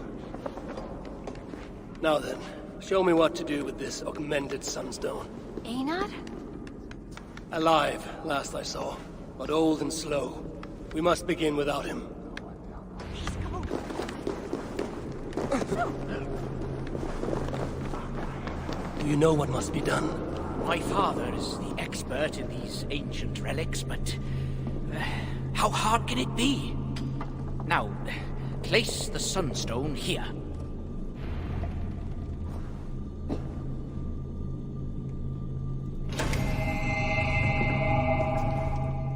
Now then, show me what to do with this augmented sunstone. Einar? Alive, last I saw, but old and slow. We must begin without him. Do you know what must be done? My father is the expert in these ancient relics, but... how hard can it be? Now, place the sunstone here.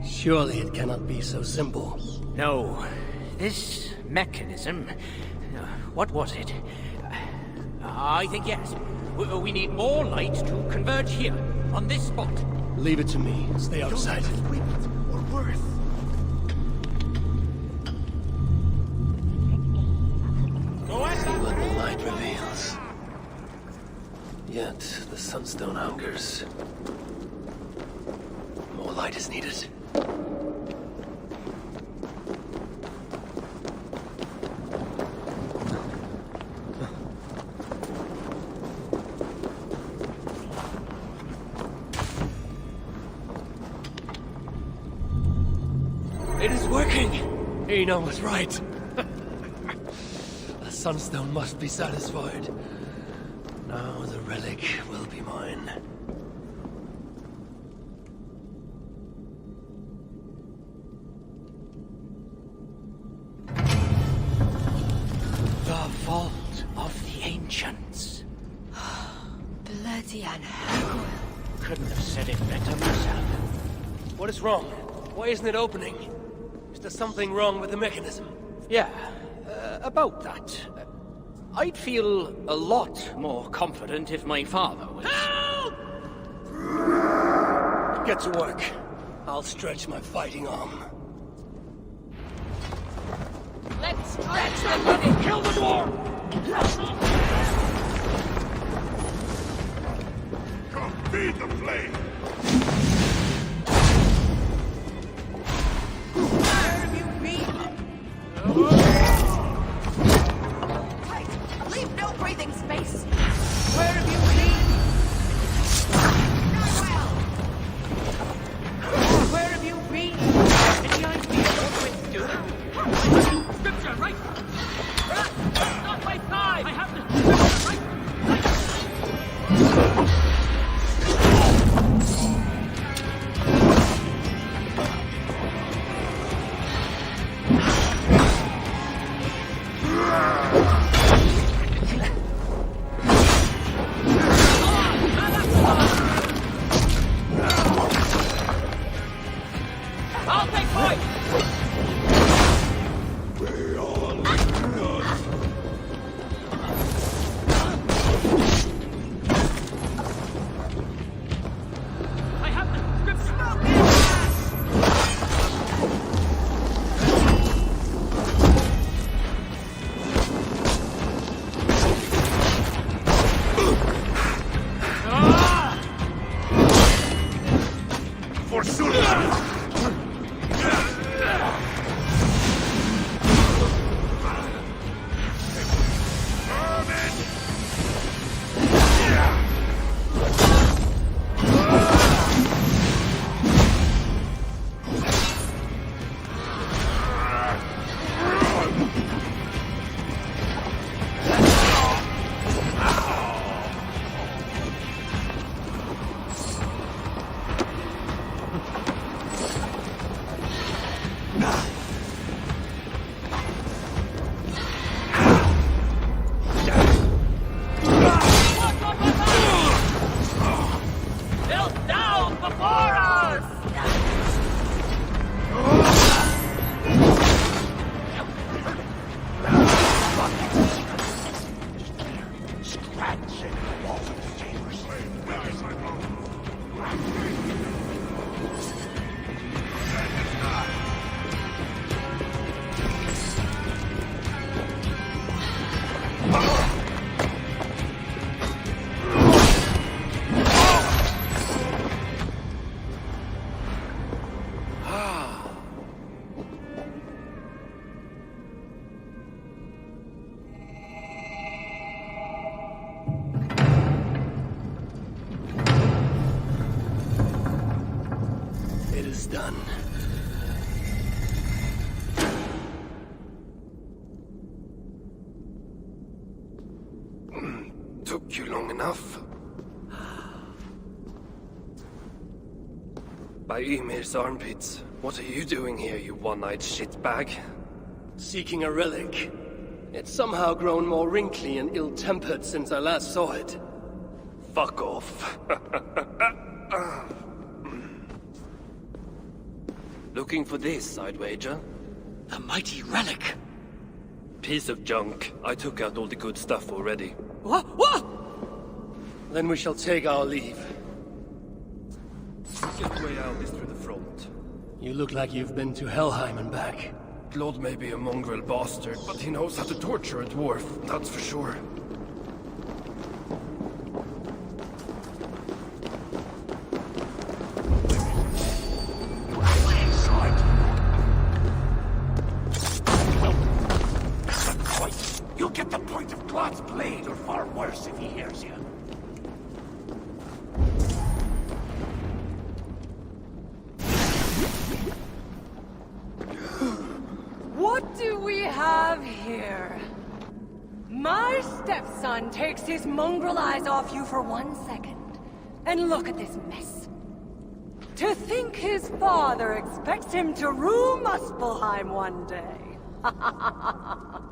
Surely it cannot be so simple. No. This mechanism... what was it? I think yes. We need more light to converge here, on this spot. Leave it to me. Stay outside. Or worse. See what the light reveals. Yet the sunstone hungers. More light is needed. It is working! Einar was right. The sunstone must be satisfied. Now the relic will be mine. The vault of the ancients. Bloody Anna. Couldn't have said it better myself. What is wrong? Why isn't it opening? Is there something wrong with the mechanism? Yeah, about that. I'd feel a lot more confident if my father was... Help! Get to work. I'll stretch my fighting arm. Let's stretch the money! Kill the dwarf! Come feed the flame! Where have you been? Tight! Leave no breathing space! Where have you been? Not well! Where have you been? Any idea what we're doing? Scripture, right? Not my side! I have the scripture, right? is done. Took you long enough. By Ymir's armpits, what are you doing here, you one-eyed shitbag? Seeking a relic. It's somehow grown more wrinkly and ill-tempered since I last saw it. Fuck off. Looking for this, I'd wager. The mighty relic! Piece of junk. I took out all the good stuff already. What? Then we shall take our leave. The easiest way out is through the front. You look like you've been to Helheim and back. Claude may be a mongrel bastard, but he knows how to torture a dwarf, that's for sure. You'll get the point of Claude's blade, or far worse if he hears you. What do we have here? My stepson takes his mongrel eyes off you for 1 second. And look at this mess. To think his father expects him to rule Muspelheim one day.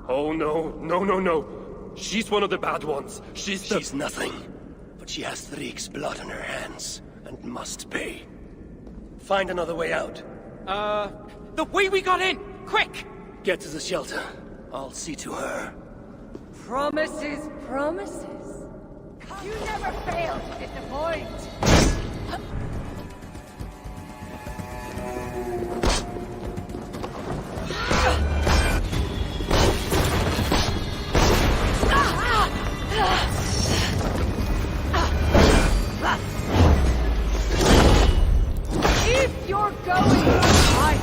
Oh no. She's one of the bad ones. She's nothing. But she has Thrieg's blood on her hands, and must pay. Find another way out. The way we got in! Quick! Get to the shelter. I'll see to her. Promises. You never fail to disappoint. If you're going to fight!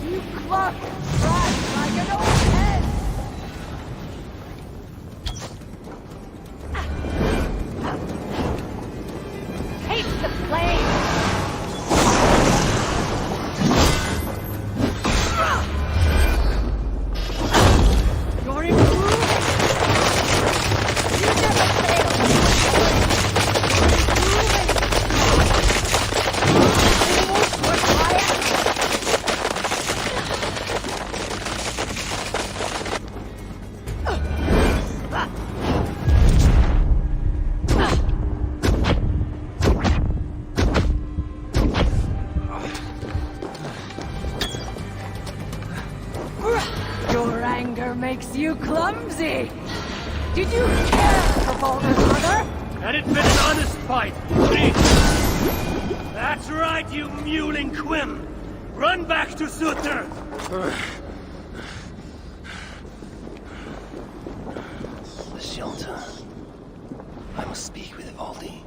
You cluck and crack like an old hen! Taste the flame! You're improving! You never fail! Your anger makes you clumsy! Did you care for Balder's mother? Had it been an honest fight, That's right, you mewling quim! Run back to Sutter! The shelter. I must speak with Ivaldi.